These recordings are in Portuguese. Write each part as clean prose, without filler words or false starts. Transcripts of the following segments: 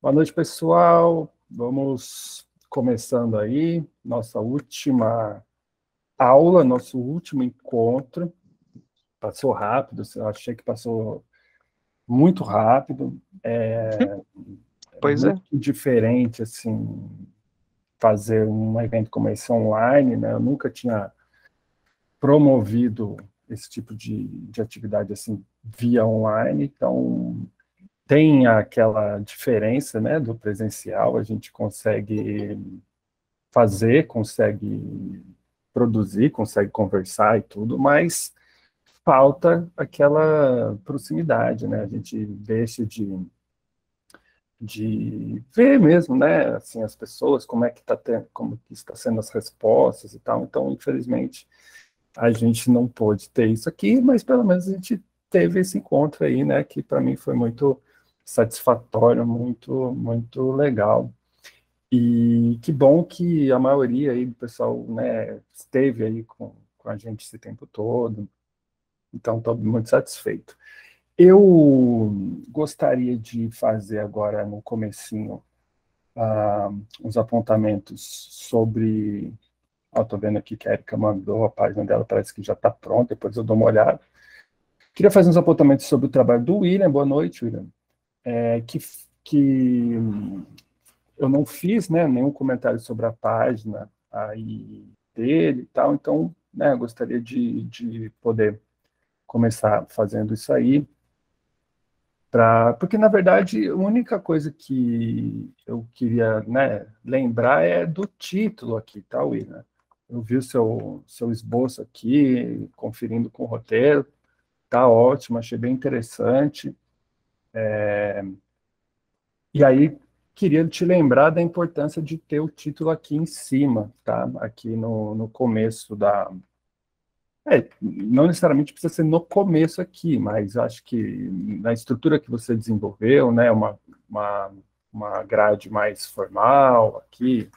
Boa noite, pessoal. Vamos começando aí nossa última aula, nosso último encontro. Passou rápido, eu achei que passou muito rápido. É Pois é. muito diferente, assim, fazer um evento como esse online, né? Eu nunca tinha promovido esse tipo de atividade, assim, via online, então tem aquela diferença, né, do presencial, a gente consegue fazer, consegue produzir, consegue conversar e tudo, mas falta aquela proximidade, né? A gente deixa de ver mesmo, né? Assim, as pessoas, como é que está tendo, como que está sendo as respostas e tal. Então, infelizmente, a gente não pôde ter isso aqui, mas pelo menos a gente teve esse encontro aí, né? Que para mim foi muito satisfatório, muito legal. E que bom que a maioria aí do pessoal, né, esteve aí com a gente esse tempo todo. Então, estou muito satisfeito. Eu gostaria de fazer agora no comecinho uns apontamentos sobre... Estou vendo aqui que a Erika mandou a página dela, parece que já está pronta, depois eu dou uma olhada. Queria fazer uns apontamentos sobre o trabalho do William. Boa noite, William. Que eu não fiz, né, nenhum comentário sobre a página aí dele e tal, então, né, gostaria de poder começar fazendo isso aí, porque, na verdade, a única coisa que eu queria, né, lembrar é do título aqui, tá, William? Eu vi o seu esboço aqui, conferindo com o roteiro, tá ótimo, achei bem interessante. E aí, queria te lembrar da importância de ter o título aqui em cima, tá? Aqui no começo da... não necessariamente precisa ser no começo aqui, mas acho que na estrutura que você desenvolveu, né, uma, uma grade mais formal aqui,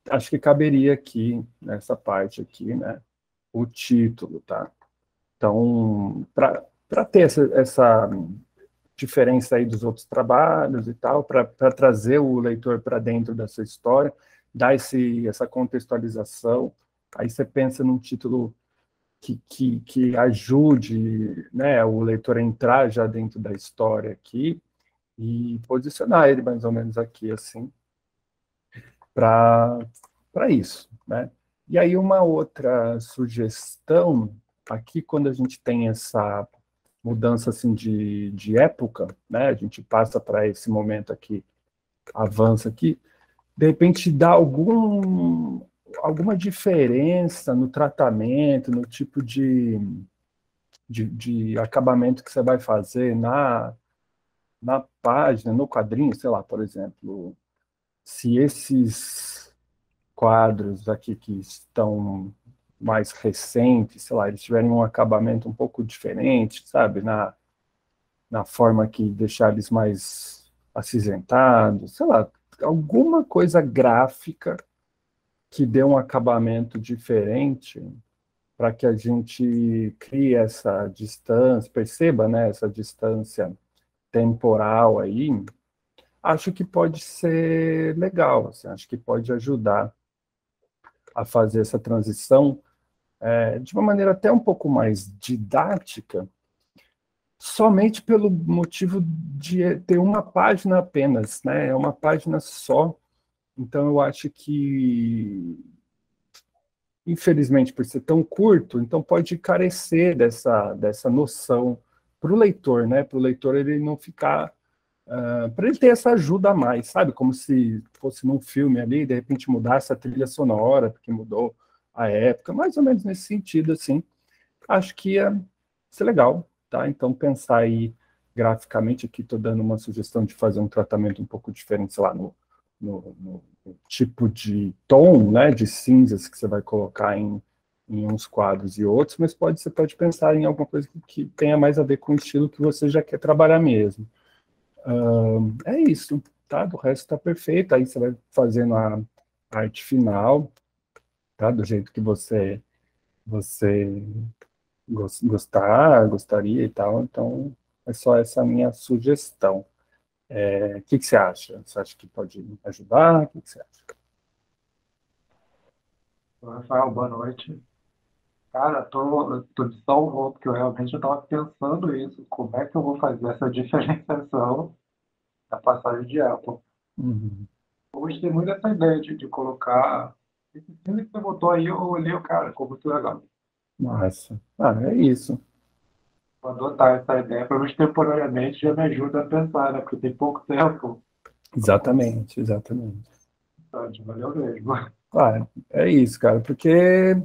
acho que caberia aqui, nessa parte aqui, né, o título, tá? Então, para ter essa diferença aí dos outros trabalhos e tal, para trazer o leitor para dentro da sua história, dar essa contextualização. Aí você pensa num título que ajude, né, o leitor a entrar já dentro da história aqui e posicionar ele mais ou menos aqui, assim, para isso, né? E aí uma outra sugestão, aqui quando a gente tem essa mudança assim de época, né? A gente passa para esse momento aqui, avança aqui, de repente dá alguma diferença no tratamento, no tipo de acabamento que você vai fazer na página, no quadrinho, sei lá, por exemplo, se esses quadros aqui que estão mais recentes, sei lá, eles tiverem um acabamento um pouco diferente, sabe, na forma que deixar eles mais acinzentados, sei lá, alguma coisa gráfica que dê um acabamento diferente para que a gente crie essa distância, perceba, né, essa distância temporal aí, acho que pode ser legal, assim, acho que pode ajudar a fazer essa transição de uma maneira até um pouco mais didática, somente pelo motivo de ter uma página apenas, né? É uma página só. Então, eu acho que, infelizmente, por ser tão curto, então pode carecer dessa noção para o leitor, né? Para o leitor ele não ficar... para ele ter essa ajuda a mais, sabe? Como se fosse num filme ali, de repente mudasse a trilha sonora, porque mudou a época, mais ou menos nesse sentido, assim. Acho que ia ser legal, tá? Então, pensar aí graficamente, aqui estou dando uma sugestão de fazer um tratamento um pouco diferente, sei lá, no tipo de tom, né, de cinzas que você vai colocar em uns quadros e outros, mas você pode pensar em alguma coisa que tenha mais a ver com o estilo que você já quer trabalhar mesmo. É isso, tá? Do resto está perfeito. Aí você vai fazendo a arte final, tá? Do jeito que você gostaria e tal. Então, é só essa minha sugestão. O que que você acha? Você acha que pode ajudar? O que que você acha? Rafael, boa noite. Cara, tô de só um ponto que eu realmente estava pensando isso. Como é que eu vou fazer essa diferenciação da passagem de Apple? Uhum. Eu gostei muito dessa ideia de colocar. Esse filme que você botou aí, eu olhei, cara, ficou muito legal. Massa. Ah, é isso. Vou adotar essa ideia, pelo menos temporariamente, já me ajuda a pensar, né? Porque tem pouco tempo para Exatamente, exatamente. começar. Valeu mesmo. Ah, é isso, cara, porque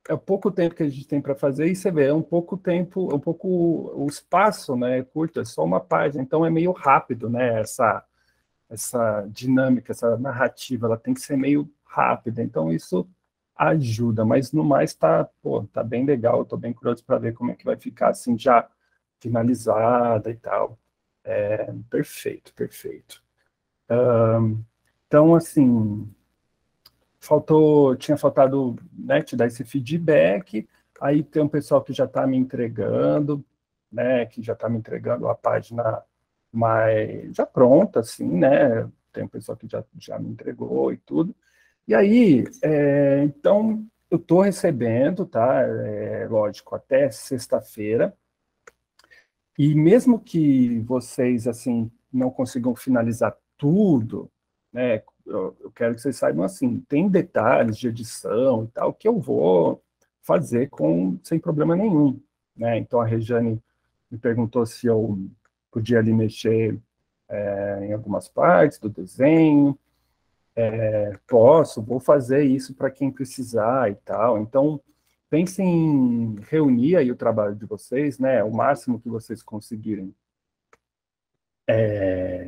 é pouco tempo que a gente tem para fazer e você vê, é um pouco tempo, um pouco o espaço, né, é curto, é só uma página, então é meio rápido, né, essa dinâmica, essa narrativa, ela tem que ser meio rápida, então isso ajuda, mas no mais tá bem legal, eu tô bem curioso para ver como é que vai ficar assim já finalizada e tal. Perfeito, perfeito. Então, assim, tinha faltado, né, te dar esse feedback, aí tem um pessoal que já está me entregando, né, que já está me entregando a página mais, já pronta, assim, né, tem um pessoal que já me entregou e tudo, e aí, então, eu estou recebendo, tá, lógico, até sexta-feira, e mesmo que vocês, assim, não consigam finalizar tudo, né, eu quero que vocês saibam, assim, tem detalhes de edição e tal que eu vou fazer sem problema nenhum, né? Então a Rejane me perguntou se eu podia ali mexer em algumas partes do desenho. Posso, vou fazer isso para quem precisar e tal. Então, pensem em reunir aí o trabalho de vocês, né? O máximo que vocês conseguirem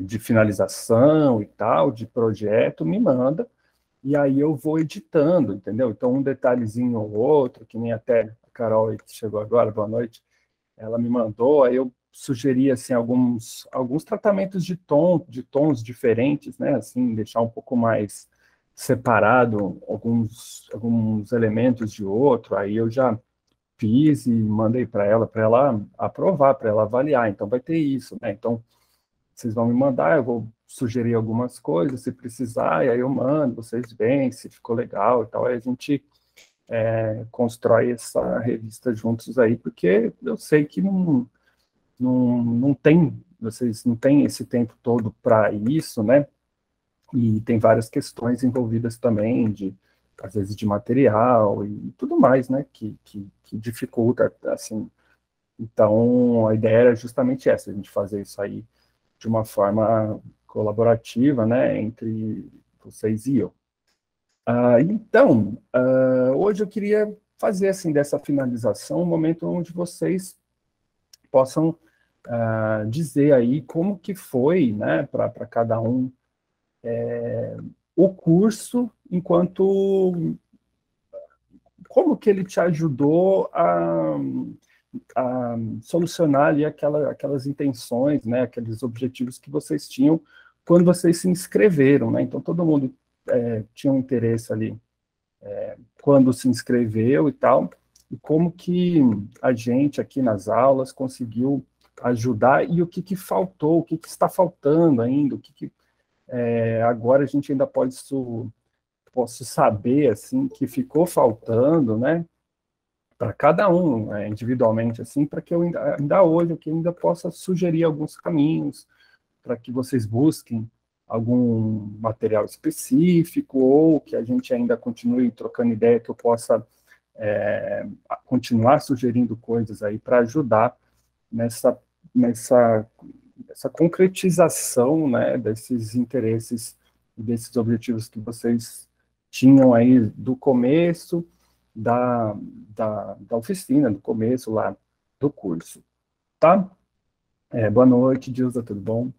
de finalização e tal, de projeto, me manda, e aí eu vou editando, entendeu? Então, um detalhezinho ou outro, que nem até a Carol que chegou agora, boa noite, ela me mandou, aí eu sugeri, assim, alguns tratamentos de tons diferentes, né? Assim, deixar um pouco mais separado alguns elementos de outro, aí eu já fiz e mandei para ela aprovar, para ela avaliar, então vai ter isso, né? Então, vocês vão me mandar, eu vou sugerir algumas coisas, se precisar, e aí eu mando, vocês veem se ficou legal e tal, aí a gente constrói essa revista juntos aí, porque eu sei que não tem, vocês não têm esse tempo todo para isso, né? E tem várias questões envolvidas também, às vezes de material e tudo mais, né? Que dificulta, assim. Então, a ideia era justamente essa, a gente fazer isso aí de uma forma colaborativa, né, entre vocês e eu. Hoje eu queria fazer assim dessa finalização um momento onde vocês possam dizer aí como que foi, né, para cada um o curso, enquanto como que ele te ajudou a solucionar ali aquelas intenções, né, aqueles objetivos que vocês tinham quando vocês se inscreveram, né? Então todo mundo tinha um interesse ali quando se inscreveu e tal, e como que a gente aqui nas aulas conseguiu ajudar e o que que faltou, o que que está faltando ainda, o que que agora a gente ainda posso saber assim que ficou faltando, né? Para cada um, individualmente, assim, para que eu ainda hoje aqui ainda possa sugerir alguns caminhos para que vocês busquem algum material específico ou que a gente ainda continue trocando ideia, que eu possa continuar sugerindo coisas aí para ajudar nessa, nessa essa concretização, né, desses interesses e desses objetivos que vocês tinham aí do começo da oficina, do começo lá do curso, tá? Boa noite, Dilza, tudo bom?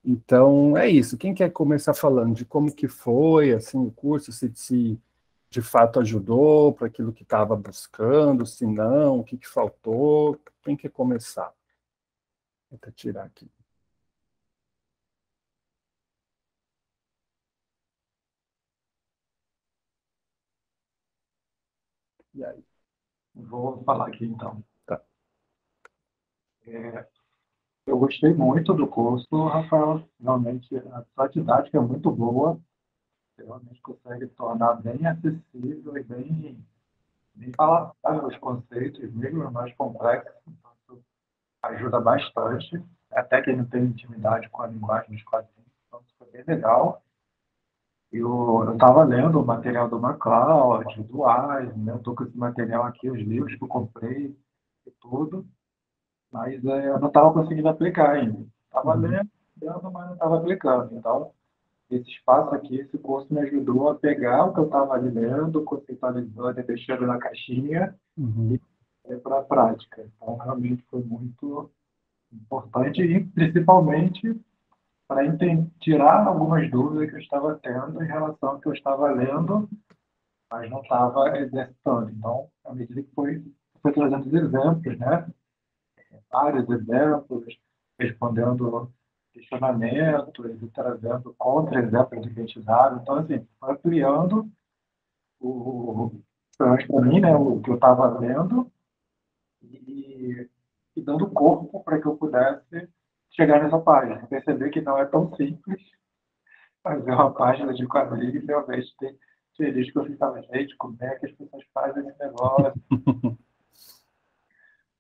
Então, é isso. Quem quer começar falando de como que foi, assim, o curso, se de fato ajudou para aquilo que estava buscando, se não, o que que faltou? Quem quer começar? Vou até tirar aqui. E aí? Vou falar aqui então. Tá. Eu gostei muito do curso, Rafael. Realmente, a sua didática é muito boa. Você realmente consegue tornar bem acessível e bem palatável os conceitos, mesmo os mais complexos. Então, isso ajuda bastante. Até quem não tem intimidade com a linguagem dos quadrinhos. Então, isso foi bem legal. Eu estava lendo o material do MacLeod, do Wise, né? Eu estou com esse material aqui, os livros que eu comprei e tudo, mas eu não estava conseguindo aplicar ainda. Estava Uhum. lendo, mas não estava aplicando. Então, esse espaço aqui, esse curso me ajudou a pegar o que eu estava ali lendo, conceitualizando e deixando na caixinha e Uhum. ir para a prática. Então, realmente foi muito importante e, principalmente, para tirar algumas dúvidas que eu estava tendo em relação ao que eu estava lendo, mas não estava exercitando. Então, à medida que foi trazendo os exemplos, né? Vários exemplos, respondendo questionamentos e trazendo contra-exemplos de identidade. Então, assim, foi ampliando para mim, né, o que eu estava lendo e, e dando corpo para que eu pudesse chegar nessa página. Perceber que não é tão simples fazer uma página de quadrinhos, realmente tem feliz que eu ficava, gente, como é que as pessoas fazem esse negócio?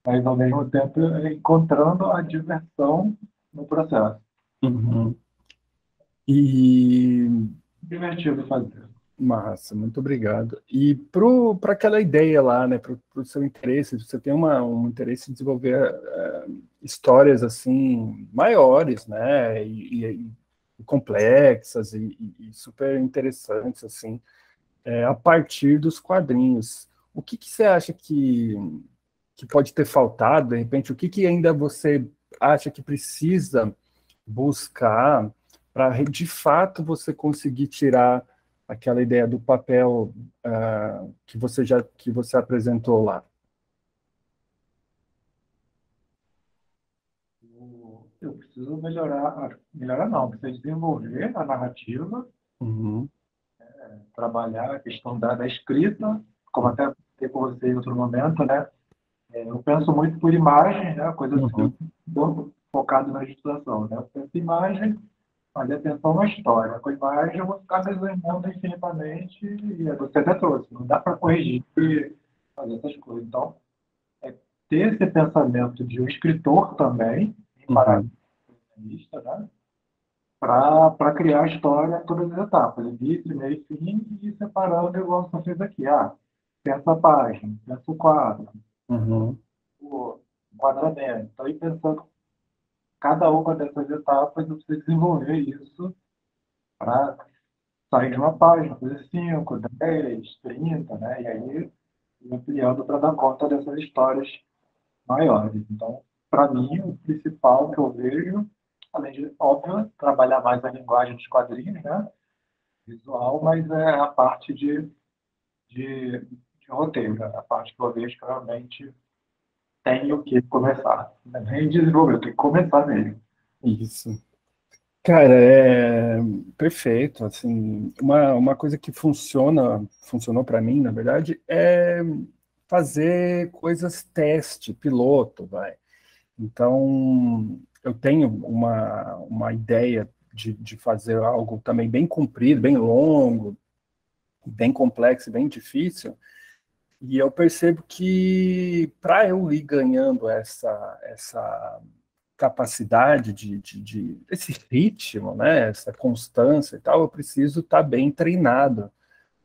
Mas, ao mesmo tempo, encontrando a diversão no processo. Uhum. E Divertido fazer. massa, muito obrigado. E para aquela ideia lá, né, para o seu interesse, você tem um interesse em desenvolver histórias assim maiores, né, e complexas e super interessantes assim, a partir dos quadrinhos. O que você acha que pode ter faltado, de repente, o que ainda você acha que precisa buscar para, de fato, você conseguir tirar aquela ideia do papel que você apresentou lá? Eu preciso melhorar não, preciso desenvolver a narrativa, Uhum, trabalhar a questão da escrita, como até tem com você em outro momento, né? Eu penso muito por imagem, né? Coisa assim que eu uhum, estou focado na ilustração, né? Eu penso em imagem, mas atenção na história. Com a imagem eu vou ficar desenhando infinitamente e você até trouxe, não dá para corrigir e fazer essas coisas. Então, é ter esse pensamento de um escritor também, em paralelo uhum, né? Para criar a história em todas as etapas, início, meio e fim, e ir separando igual você fez aqui. Ah, pensa a página, pensa o quadro, uhum, o enquadramento. Então, ir pensando cada uma dessas etapas, eu preciso desenvolver isso para sair de uma página, fazer 5, 10, 30, né? E aí ir ampliando para dar conta dessas histórias maiores. Então, para mim, o principal que eu vejo, além de, óbvio, trabalhar mais a linguagem dos quadrinhos, né? Visual, mas é a parte de roteiro, né? A parte que eu vejo que realmente tenho que começar. Não é nem desenvolver, eu tenho que começar nele. isso. Cara, perfeito. Assim, uma coisa que funcionou para mim, na verdade, é fazer coisas teste, piloto, vai. Então, eu tenho uma ideia de fazer algo também bem comprido, bem longo, bem complexo, bem difícil, e eu percebo que para eu ir ganhando essa capacidade esse ritmo, né, essa constância e tal, eu preciso estar bem treinado,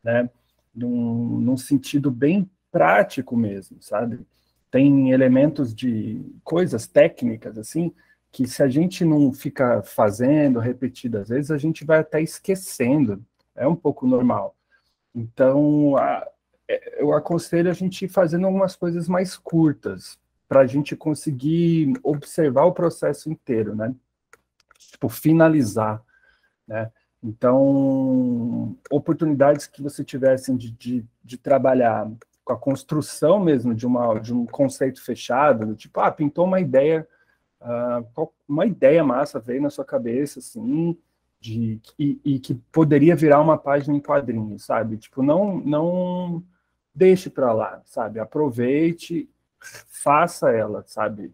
né, num sentido bem prático mesmo, sabe? Tem elementos de coisas técnicas, assim, que se a gente não fica fazendo repetidas vezes, a gente vai até esquecendo. É um pouco normal. Então, eu aconselho a gente ir fazendo algumas coisas mais curtas, para a gente conseguir observar o processo inteiro, né? Tipo, finalizar, né? Então, oportunidades que você tivessem de trabalhar com a construção mesmo de um conceito fechado, do tipo, pintou uma ideia, uma ideia massa veio na sua cabeça, assim, e que poderia virar uma página em quadrinhos, sabe? Tipo, não deixe para lá, sabe? Aproveite, faça ela, sabe?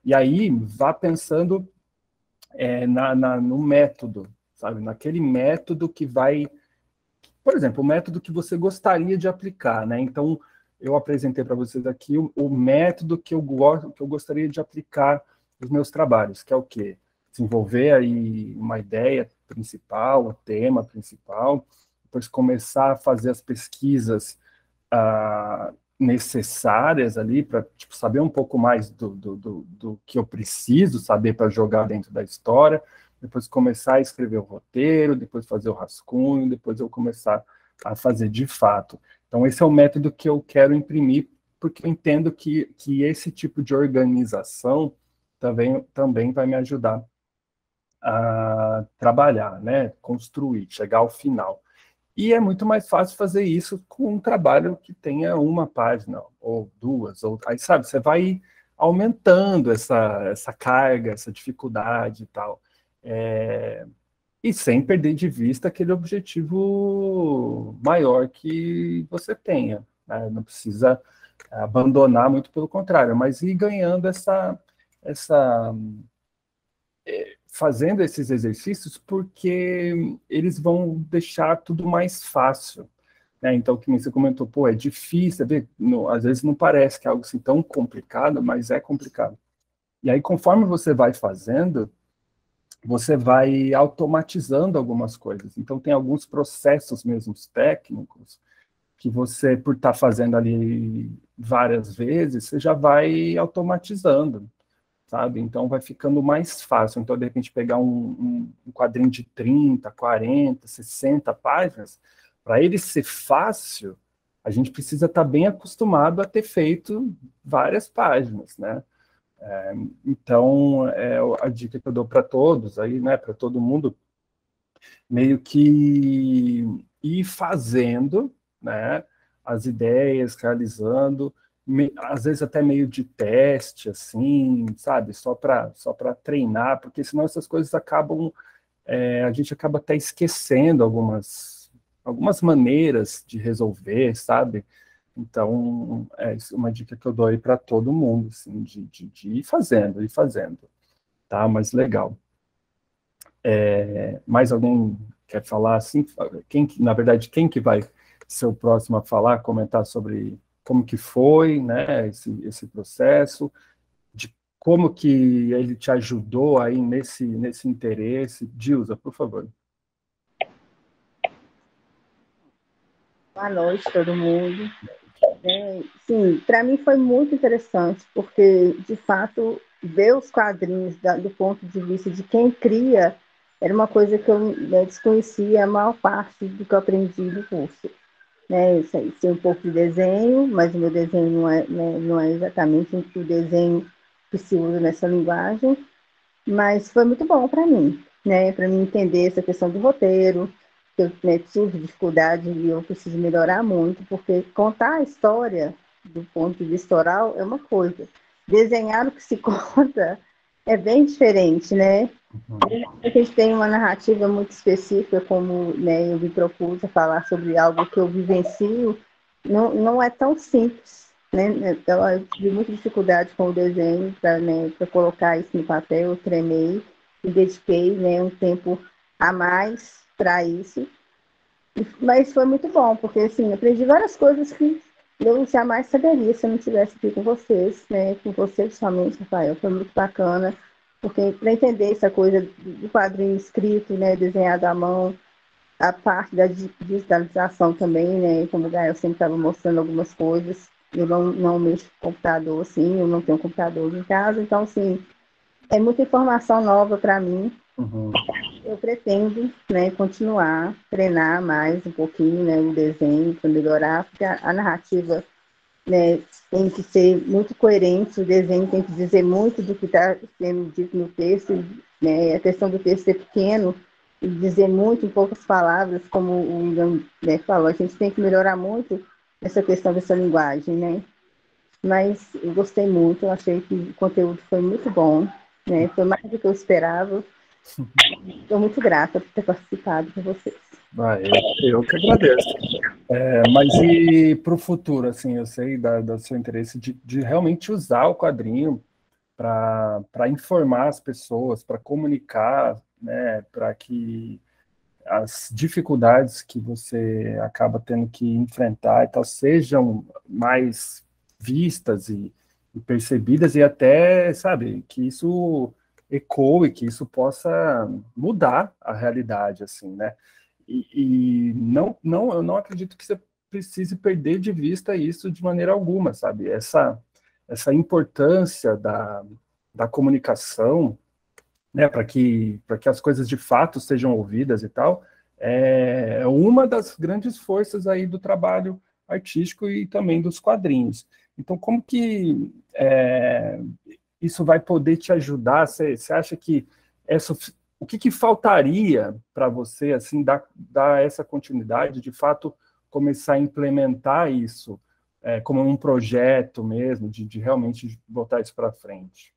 E aí, vá pensando no método, sabe? Naquele método que vai... Por exemplo, o método que você gostaria de aplicar, né? Então, eu apresentei para vocês aqui o método que eu gostaria de aplicar nos meus trabalhos, que é o quê? Desenvolver aí uma ideia principal, o tema principal, depois começar a fazer as pesquisas necessárias ali para tipo, saber um pouco mais do que eu preciso saber para jogar dentro da história, depois começar a escrever o roteiro, depois fazer o rascunho, depois eu começar a fazer de fato. Então, esse é o método que eu quero imprimir, porque eu entendo que esse tipo de organização também vai me ajudar a trabalhar, né? Construir, chegar ao final. E é muito mais fácil fazer isso com um trabalho que tenha uma página, ou duas, ou aí, sabe, você vai aumentando essa carga, essa dificuldade e tal. E sem perder de vista aquele objetivo maior que você tenha, né? Não precisa abandonar, muito pelo contrário, mas ir ganhando essa fazendo esses exercícios, porque eles vão deixar tudo mais fácil, né? Então, que você comentou, pô, é difícil, às vezes não parece que é algo assim tão complicado, mas é complicado. E aí, conforme você vai fazendo, você vai automatizando algumas coisas. Então, tem alguns processos mesmo técnicos que você, por estar fazendo ali várias vezes, você já vai automatizando, sabe? Então, vai ficando mais fácil. Então, de repente, pegar um quadrinho de 30, 40, 60 páginas, para ele ser fácil, a gente precisa estar bem acostumado a ter feito várias páginas, né? Então, a dica que eu dou para todos, aí, né, para todo mundo, meio que ir fazendo, né, as ideias, realizando, às vezes até meio de teste, assim, sabe, só para treinar, porque senão essas coisas acabam, a gente acaba até esquecendo algumas maneiras de resolver, sabe? Então, isso é uma dica que eu dou aí para todo mundo, assim, de ir fazendo, tá? Mas legal. Mais alguém quer falar assim? Na verdade, quem que vai ser o próximo a falar, comentar sobre como que foi, né, esse processo, de como que ele te ajudou aí nesse interesse? Dilza, por favor. Boa noite, todo mundo. Sim, para mim foi muito interessante, porque, de fato, ver os quadrinhos do ponto de vista de quem cria era uma coisa que eu desconhecia a maior parte do que eu aprendi no curso. Eu sei um pouco de desenho, mas o meu desenho não é exatamente o desenho que se usa nessa linguagem, mas foi muito bom para mim entender essa questão do roteiro, que eu tive dificuldade e eu preciso melhorar muito, porque contar a história do ponto de vista oral é uma coisa, desenhar o que se conta é bem diferente, né? A gente tem uma narrativa muito específica, como eu me propus a falar sobre algo que eu vivencio, não é tão simples, né? Então, eu tive muita dificuldade com o desenho para colocar isso no papel, eu treinei, me dediquei um tempo a mais para isso, mas foi muito bom, porque assim, aprendi várias coisas que eu jamais saberia se eu não estivesse aqui com vocês, com você principalmente, Rafael, foi muito bacana, porque para entender essa coisa do quadrinho escrito, desenhado à mão, a parte da digitalização também, como o Gael sempre estava mostrando algumas coisas, eu não mexo com computador, assim, eu não tenho computador em casa, então, assim, é muita informação nova para mim. Eu pretendo, continuar, treinar mais um pouquinho, o desenho para melhorar, porque a narrativa, tem que ser muito coerente, o desenho tem que dizer muito do que está sendo dito no texto, a questão do texto ser pequeno e dizer muito em poucas palavras, como o William falou, a gente tem que melhorar muito essa questão dessa linguagem, Mas eu gostei muito, eu achei que o conteúdo foi muito bom, foi mais do que eu esperava. Estou muito grata por ter participado com vocês. Eu que agradeço. Mas e para o futuro, assim, eu sei do seu interesse de realmente usar o quadrinho para informar as pessoas, para comunicar, né, para que as dificuldades que você acaba tendo que enfrentar e tal sejam mais vistas e percebidas e até, sabe, que isso ecoe, que isso possa mudar a realidade, assim, né? E eu não acredito que você precise perder de vista isso de maneira alguma, sabe? Essa importância da comunicação, né, para que as coisas de fato sejam ouvidas e tal, é uma das grandes forças aí do trabalho artístico e também dos quadrinhos. Então, como que isso vai poder te ajudar? Você acha que o que faltaria para você assim dar essa continuidade, de fato começar a implementar isso como um projeto mesmo, de realmente botar isso para frente?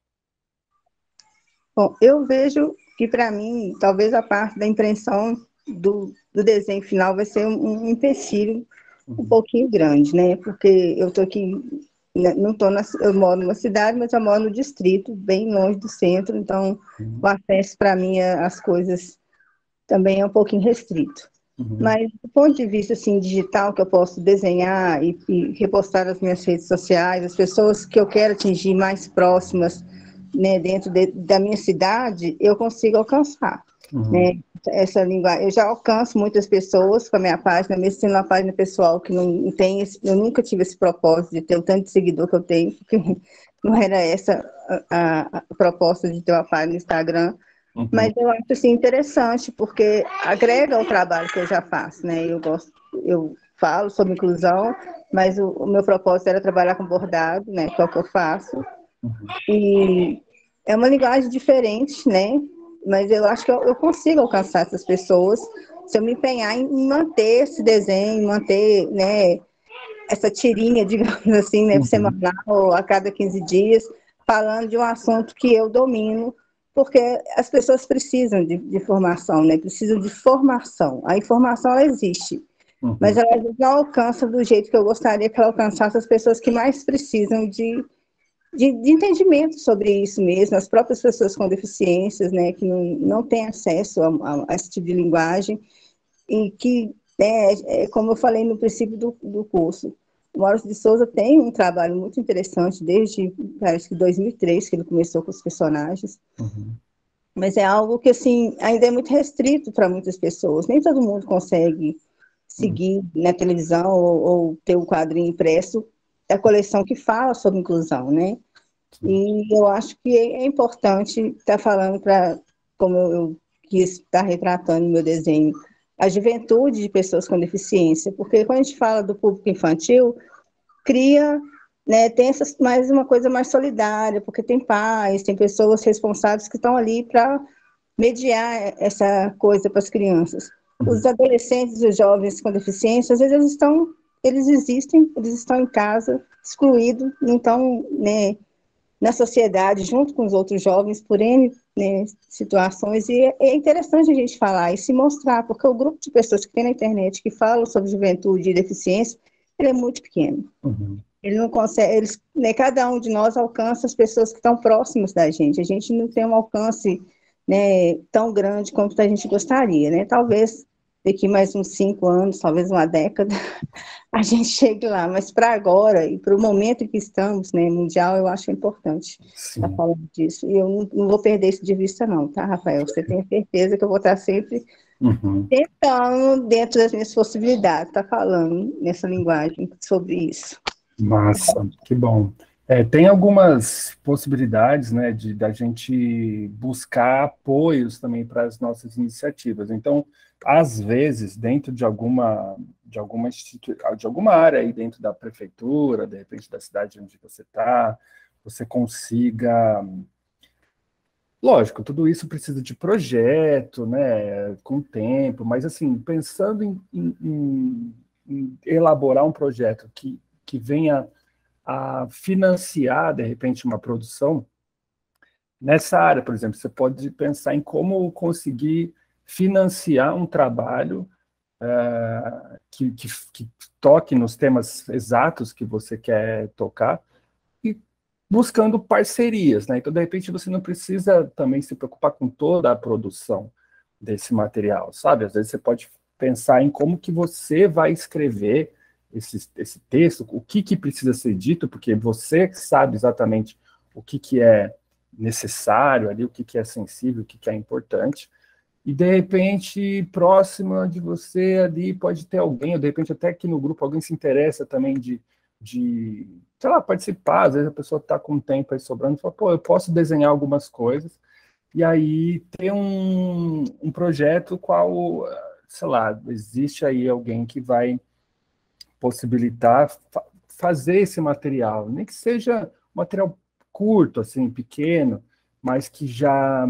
Bom, eu vejo que, para mim, talvez a parte da impressão do desenho final vai ser um empecilho um pouquinho grande, né? Porque eu estou aqui, não tô eu moro numa cidade, mas eu moro no distrito, bem longe do centro, então o acesso para mim às coisas também é um pouquinho restrito. Mas, do ponto de vista assim, digital, que eu posso desenhar e repostar nas minhas redes sociais, as pessoas que eu quero atingir mais próximas, né, dentro da minha cidade, eu consigo alcançar. Né? Essa linguagem, eu já alcanço muitas pessoas com a minha página, mesmo sendo uma página pessoal que não tem eu nunca tive esse propósito de ter o tanto de seguidor que eu tenho, porque não era essa a proposta de ter uma página no Instagram. Mas eu acho assim, interessante, porque agrega ao trabalho que eu já faço, né? Eu falo sobre inclusão, mas o meu propósito era trabalhar com bordado, né? Que é o que eu faço. E é uma linguagem diferente, né? Mas eu acho que eu consigo alcançar essas pessoas se eu me empenhar em manter esse desenho, manter, né, essa tirinha, digamos assim, né, semanal, a cada 15 dias, falando de um assunto que eu domino, porque as pessoas precisam de formação, né? Precisam de formação. A informação, ela existe, mas ela não alcança do jeito que eu gostaria que ela alcançasse as pessoas que mais precisam de entendimento sobre isso mesmo, as próprias pessoas com deficiências, né, que não têm acesso a esse tipo de linguagem, e que, como eu falei no princípio do curso, o Maurício de Souza tem um trabalho muito interessante desde, parece que 2003, que ele começou com os personagens, mas é algo que, assim, ainda é muito restrito para muitas pessoas, nem todo mundo consegue seguir na televisão ou ter um quadrinho impresso da coleção que fala sobre inclusão, né? E eu acho que é importante estar falando como eu quis estar retratando no meu desenho, a juventude de pessoas com deficiência, porque quando a gente fala do público infantil, cria, né, tem mais uma coisa mais solidária, porque tem pais, tem pessoas responsáveis que estão ali para mediar essa coisa para as crianças. Os adolescentes e os jovens com deficiência, às vezes eles existem, eles estão em casa, excluídos, não estão, né, na sociedade, junto com os outros jovens, por N, né, situações, e é interessante a gente falar e se mostrar, porque o grupo de pessoas que tem na internet que falam sobre juventude e deficiência, ele é muito pequeno. Ele não consegue, né, cada um de nós alcança as pessoas que estão próximas da gente. A gente não tem um alcance, né, tão grande quanto a gente gostaria, né? Talvez daqui mais uns 5 anos, talvez uma década, a gente chegue lá. Mas para agora e para o momento em que estamos, né, mundial, eu acho importante estar falando disso. E eu não vou perder isso de vista, não, tá, Rafael? Você tem certeza que eu vou estar sempre tentando, dentro das minhas possibilidades, estar falando nessa linguagem sobre isso. Massa, que bom. Tem algumas possibilidades, né, da gente buscar apoios também para as nossas iniciativas. Então, às vezes, dentro de alguma de alguma área aí dentro da prefeitura, de repente da cidade onde você está, você consiga. Lógico, tudo isso precisa de projeto, né, com tempo, mas assim, pensando em elaborar um projeto que venha a financiar, de repente, uma produção, nessa área, por exemplo, você pode pensar em como conseguir financiar um trabalho que toque nos temas exatos que você quer tocar, e buscando parcerias, né? Então, de repente, você não precisa também se preocupar com toda a produção desse material, sabe? Às vezes você pode pensar em como que você vai escrever esse texto, o que precisa ser dito, porque você sabe exatamente o que é necessário ali, o que é sensível, o que é importante, e de repente, próxima de você ali pode ter alguém, ou de repente até aqui no grupo alguém se interessa também sei lá, participar, às vezes a pessoa está com tempo aí sobrando, e fala, pô, eu posso desenhar algumas coisas, e aí ter um projeto qual, sei lá, existe aí alguém que vai possibilitar fazer esse material, nem que seja um material curto, assim, pequeno, mas que já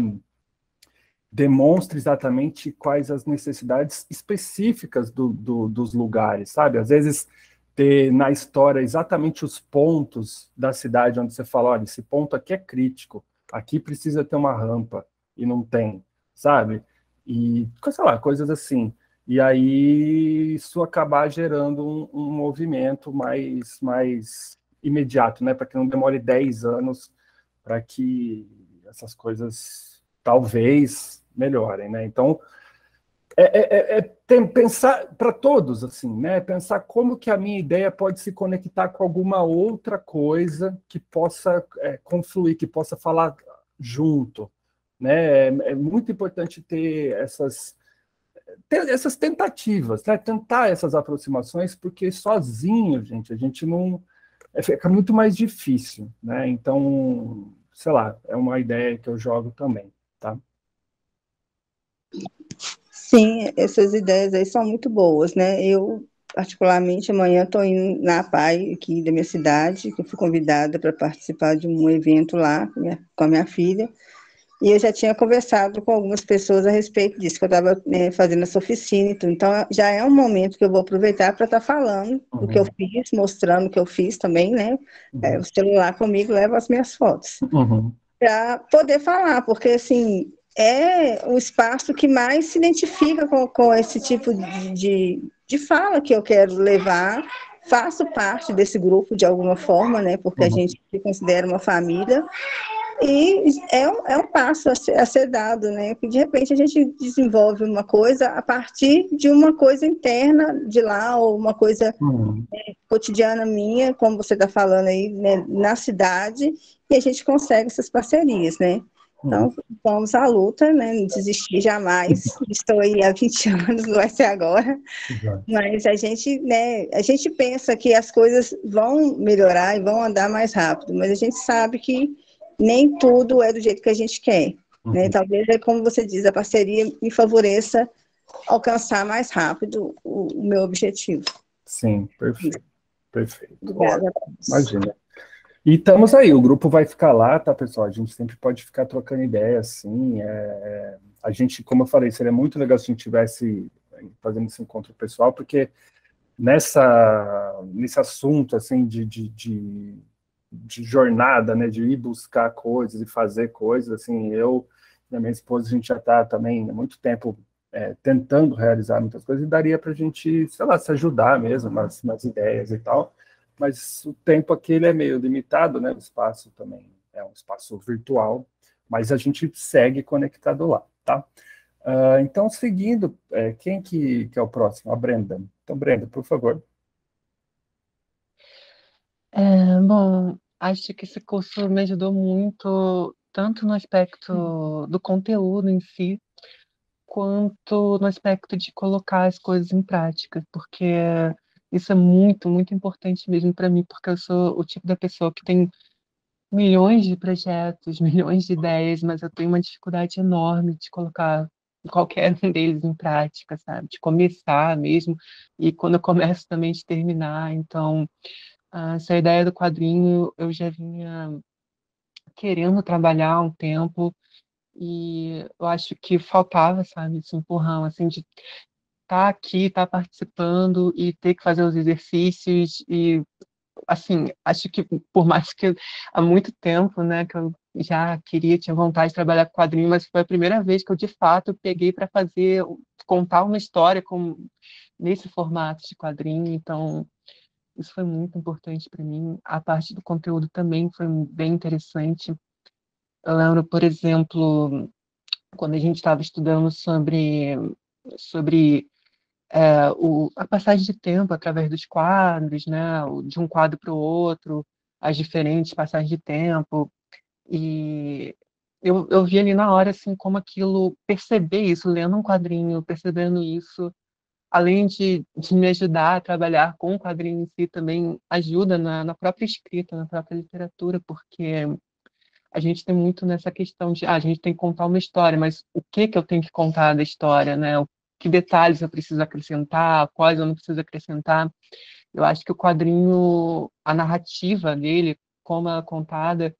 demonstre exatamente quais as necessidades específicas dos lugares, sabe? Às vezes ter na história exatamente os pontos da cidade onde você fala, olha, esse ponto aqui é crítico, aqui precisa ter uma rampa, e não tem, sabe? E, sei lá, coisas assim. E aí isso acabar gerando um movimento mais imediato, né? Para que não demore 10 anos para que essas coisas talvez melhorem, né? Então, pensar para todos, assim, né? Pensar como que a minha ideia pode se conectar com alguma outra coisa que possa confluir, que possa falar junto, né? É muito importante ter essas tentativas, né? Tentar essas aproximações, porque sozinho, gente, a gente não fica muito mais difícil, né? Então, sei lá, é uma ideia que eu jogo também, tá? Sim, essas ideias aí são muito boas, né? Eu, particularmente, amanhã estou indo na APAI aqui da minha cidade, que eu fui convidada para participar de um evento lá com a minha filha, e eu já tinha conversado com algumas pessoas a respeito disso, que eu estava fazendo essa oficina e tudo. Então, já é um momento que eu vou aproveitar para estar falando do que eu fiz, mostrando o que eu fiz também, né? O celular comigo leva as minhas fotos. Para poder falar, porque, assim, é o espaço que mais se identifica com esse tipo de fala que eu quero levar. Faço parte desse grupo de alguma forma, né? Porque a gente se considera uma família. E é um passo a ser dado, né? Porque de repente a gente desenvolve uma coisa a partir de uma coisa interna de lá, ou uma coisa cotidiana minha, como você está falando aí, né, na cidade, e a gente consegue essas parcerias, né? Então, vamos à luta, né? Não desistir jamais. Estou aí há 20 anos, não vai ser agora. Mas a gente, né, a gente pensa que as coisas vão melhorar e vão andar mais rápido, mas a gente sabe que nem tudo é do jeito que a gente quer, né? Talvez, como você diz, a parceria me favoreça alcançar mais rápido o meu objetivo. Sim, perfeito. Perfeito. Obrigada. Imagina. E estamos aí, o grupo vai ficar lá, tá, pessoal? A gente sempre pode ficar trocando ideia, assim. A gente, como eu falei, seria muito legal se a gente tivesse fazendo esse encontro pessoal, porque nesse assunto, assim, de jornada, né, de ir buscar coisas e fazer coisas, assim, eu e a minha esposa, a gente já está também há muito tempo tentando realizar muitas coisas, e daria para a gente, sei lá, se ajudar mesmo nas ideias e tal, mas o tempo aqui ele é meio limitado, né, o espaço também é um espaço virtual, mas a gente segue conectado lá, tá? Então, seguindo, quem que é o próximo? A Brenda. Então, Brenda, por favor. Bom, acho que esse curso me ajudou muito, tanto no aspecto do conteúdo em si, quanto no aspecto de colocar as coisas em prática, porque isso é muito, muito importante mesmo para mim, porque eu sou o tipo da pessoa que tem milhões de projetos, milhões de ideias, mas eu tenho uma dificuldade enorme de colocar qualquer um deles em prática, sabe? De começar mesmo, e quando eu começo também de terminar. Então, essa ideia do quadrinho eu já vinha querendo trabalhar há um tempo, e eu acho que faltava, sabe, esse empurrão, assim, de estar aqui, estar participando e ter que fazer os exercícios. E assim, acho que por mais que há muito tempo, né, que eu já tinha vontade de trabalhar com quadrinho, mas foi a primeira vez que eu de fato peguei para contar uma história nesse formato de quadrinho. Então, Isso foi muito importante para mim. A parte do conteúdo também foi bem interessante. Eu lembro, por exemplo, quando a gente estava estudando sobre a passagem de tempo através dos quadros, né, de um quadro para o outro, as diferentes passagens de tempo, e eu vi ali na hora assim como aquilo, perceber isso, lendo um quadrinho, percebendo isso, além de me ajudar a trabalhar com o quadrinho em si, também ajuda na própria escrita, na própria literatura, porque a gente tem muito nessa questão de, a gente tem que contar uma história, mas o que que eu tenho que contar da história, né? Que detalhes eu preciso acrescentar, quais eu não preciso acrescentar. Eu acho que o quadrinho, a narrativa dele, como ela é contada,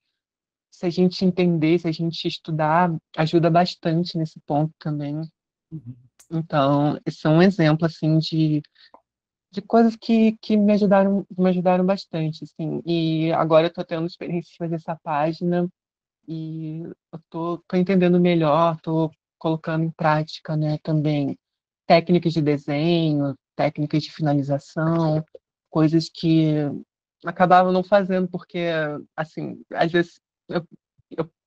se a gente entender, se a gente estudar, ajuda bastante nesse ponto também. Então, esse é um exemplo, assim, de coisas que me ajudaram bastante, assim. E agora eu estou tendo experiência de fazer essa página, e eu tô entendendo melhor, tô colocando em prática, né, também técnicas de desenho, técnicas de finalização, coisas que acabava não fazendo porque, assim, às vezes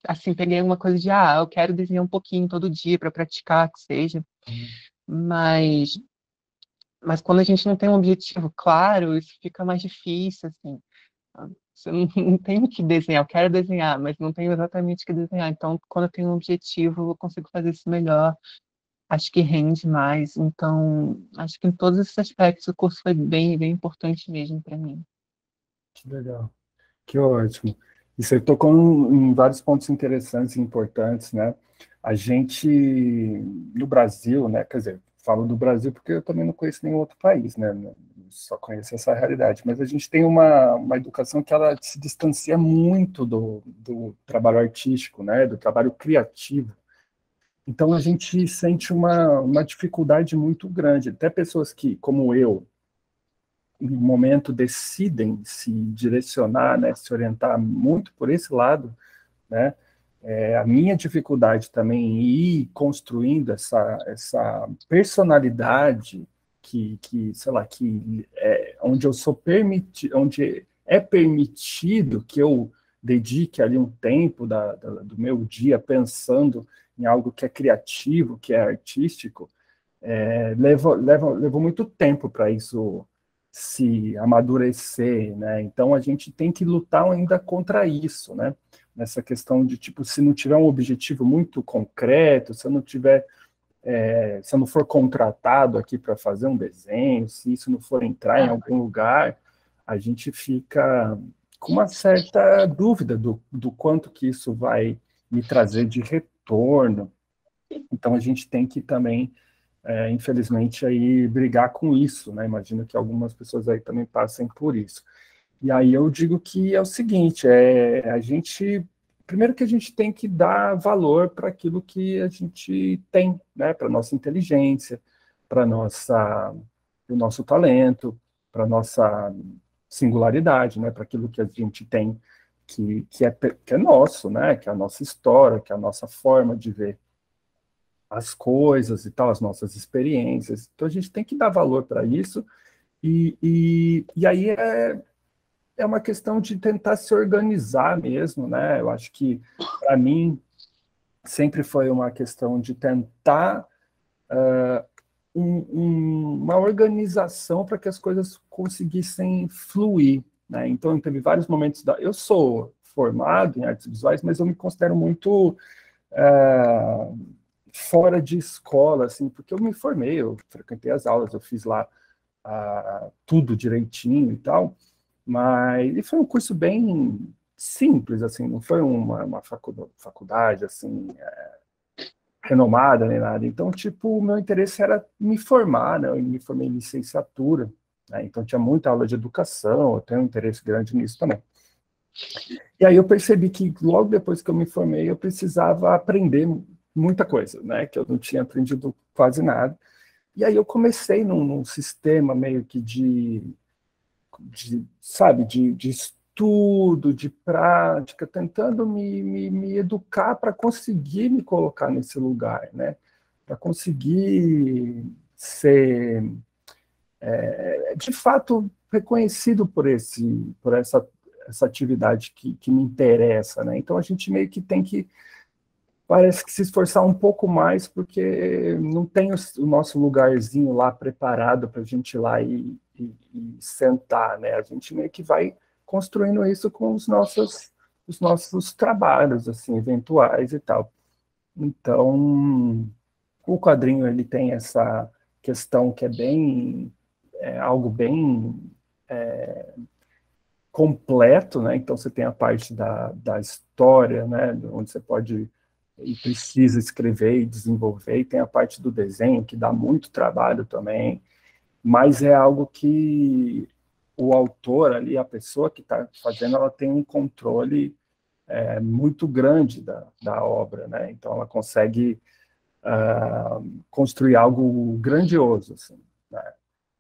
assim, peguei uma coisa de, eu quero desenhar um pouquinho todo dia para praticar, que seja, mas quando a gente não tem um objetivo claro, isso fica mais difícil, assim. Você não tem o que desenhar, eu quero desenhar, mas não tenho exatamente o que desenhar. Então, quando eu tenho um objetivo, eu consigo fazer isso melhor. Acho que rende mais. Então, acho que em todos esses aspectos o curso foi bem, bem importante mesmo para mim. Que legal. Que ótimo. E você tocou em vários pontos interessantes e importantes, né? A gente, no Brasil, né? Quer dizer, falo do Brasil porque eu também não conheço nenhum outro país, né? Só conheço essa realidade. Mas a gente tem uma educação que ela se distancia muito do trabalho artístico, né? Do trabalho criativo. Então a gente sente uma dificuldade muito grande. Até pessoas que, como eu, no momento decidem se direcionar, né, se orientar muito por esse lado, né, a minha dificuldade também em ir construindo essa personalidade sei lá, onde eu sou permitido, onde é permitido que eu dedique ali um tempo do meu dia pensando em algo que é criativo, que é artístico, levou muito tempo para isso se amadurecer, né? Então a gente tem que lutar ainda contra isso, né? Nessa questão de tipo, se não tiver um objetivo muito concreto, se eu não tiver, se eu não for contratado aqui para fazer um desenho, se isso não for entrar em algum lugar, a gente fica com uma certa dúvida do quanto que isso vai me trazer de retorno. Então a gente tem que também infelizmente, aí brigar com isso, né? Imagino que algumas pessoas aí também passem por isso. E aí eu digo que é o seguinte, a gente, primeiro que a gente tem que dar valor para aquilo que a gente tem, né? Para nossa inteligência, para o nosso talento, para nossa singularidade, né? Para aquilo que a gente tem que é nosso, né? Que é a nossa história, que é a nossa forma de ver as coisas e tal, as nossas experiências. Então a gente tem que dar valor para isso, e aí é uma questão de tentar se organizar mesmo, né? Eu acho que, para mim, sempre foi uma questão de tentar uma organização para que as coisas conseguissem fluir, né? Então, teve vários momentos eu sou formado em artes visuais, mas eu me considero muito fora de escola, assim, porque eu me formei, eu frequentei as aulas, eu fiz lá tudo direitinho e tal, mas e foi um curso bem simples, assim, não foi uma faculdade, assim, renomada nem nada. Então, tipo, o meu interesse era me formar, né? Eu me formei em licenciatura, né? Então tinha muita aula de educação, eu tenho um interesse grande nisso também. E aí eu percebi que logo depois que eu me formei, eu precisava aprender muita coisa, né? Que eu não tinha aprendido quase nada. E aí eu comecei num sistema meio que sabe, de estudo, de prática, tentando me educar para conseguir me colocar nesse lugar, né? Para conseguir ser, de fato, reconhecido por essa atividade que me interessa, né? Então a gente meio que tem que, parece que se esforçar um pouco mais, porque não tem o nosso lugarzinho lá preparado para a gente ir lá e sentar, né? A gente meio que vai construindo isso com os nossos trabalhos, assim, eventuais e tal. Então, o quadrinho, ele tem essa questão que é bem, algo bem completo, né? Então você tem a parte da história, né? Onde você pode e precisa escrever e desenvolver, e tem a parte do desenho, que dá muito trabalho também, mas é algo que o autor ali, a pessoa que está fazendo, ela tem um controle muito grande da obra, né? Então ela consegue construir algo grandioso, assim, né?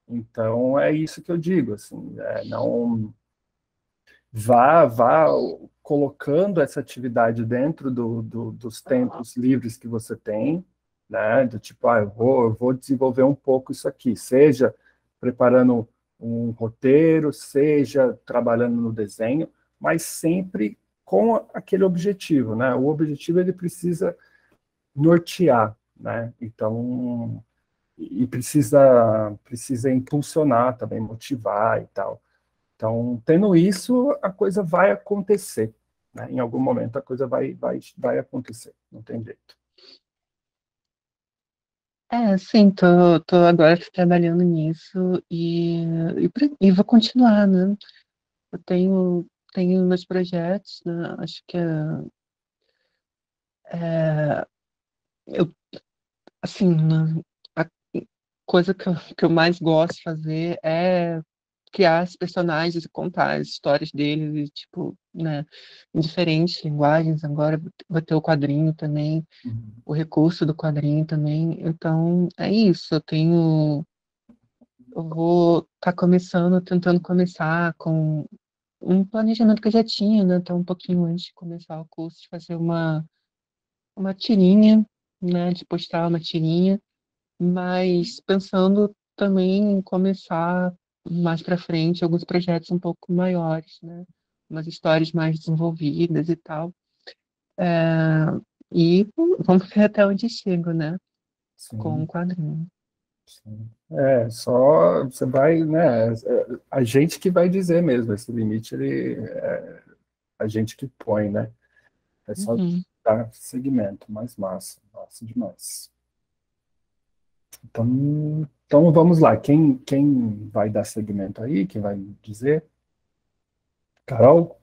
Então é isso que eu digo, assim, não vá colocando essa atividade dentro dos tempos livres que você tem, né? Do tipo, eu vou desenvolver um pouco isso aqui, seja preparando um roteiro, seja trabalhando no desenho, mas sempre com aquele objetivo, né? O objetivo ele precisa nortear, né? Então, e precisa impulsionar também, motivar e tal. Então, tendo isso, a coisa vai acontecer, né? Em algum momento a coisa vai acontecer, não tem jeito. Sim, tô agora trabalhando nisso e vou continuar, né? Eu tenho meus projetos, né? Acho que eu, assim, né, a coisa que eu mais gosto de fazer é criar os personagens e contar as histórias deles, e, tipo, né, em diferentes linguagens. Agora vai ter o quadrinho também, Uhum. o recurso do quadrinho também. Então, é isso. Eu vou estar tentando começar com um planejamento que eu já tinha, né, até um pouquinho antes de começar o curso, de fazer uma tirinha, né, de postar uma tirinha, mas pensando também em começar mais para frente alguns projetos um pouco maiores, né? Umas histórias mais desenvolvidas e tal. É, e vamos ver até onde chego, né? Com o Sim, quadrinho. sim. Só você vai, né? A gente que vai dizer mesmo, esse limite, a gente que põe, né? É só Uhum. dar segmento, mais massa demais. Então vamos lá, quem vai dar segmento aí, quem vai dizer? Carol?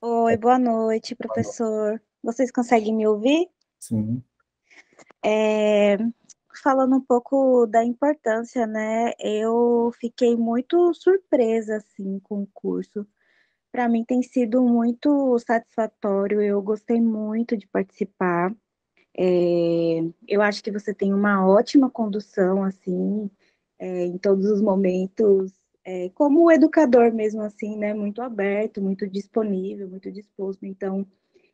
Oi, boa noite, professor. Vocês conseguem me ouvir? Sim. É, Falando um pouco da importância, né? Eu fiquei muito surpresa, assim, com o curso. Para mim tem sido muito satisfatório, eu gostei muito de participar. Eu acho que você tem uma ótima condução, assim, em todos os momentos, como educador mesmo, assim, né? Muito aberto, muito disponível, muito disposto. Então,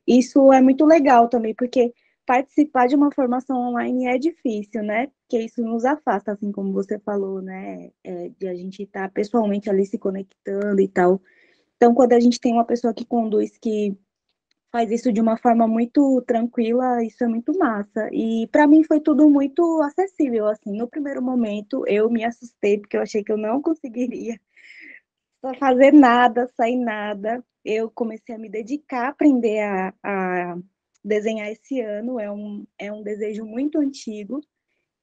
isso é muito legal também, porque participar de uma formação online é difícil, né? Porque isso nos afasta, assim como você falou, né? De a gente estar pessoalmente ali se conectando e tal. Então, quando a gente tem uma pessoa que conduz, que faz isso de uma forma muito tranquila, isso é muito massa. E para mim foi tudo muito acessível, assim. No primeiro momento, eu me assustei, porque eu achei que eu não conseguiria fazer nada, sair nada. Eu comecei a me dedicar a aprender a desenhar esse ano, é um desejo muito antigo,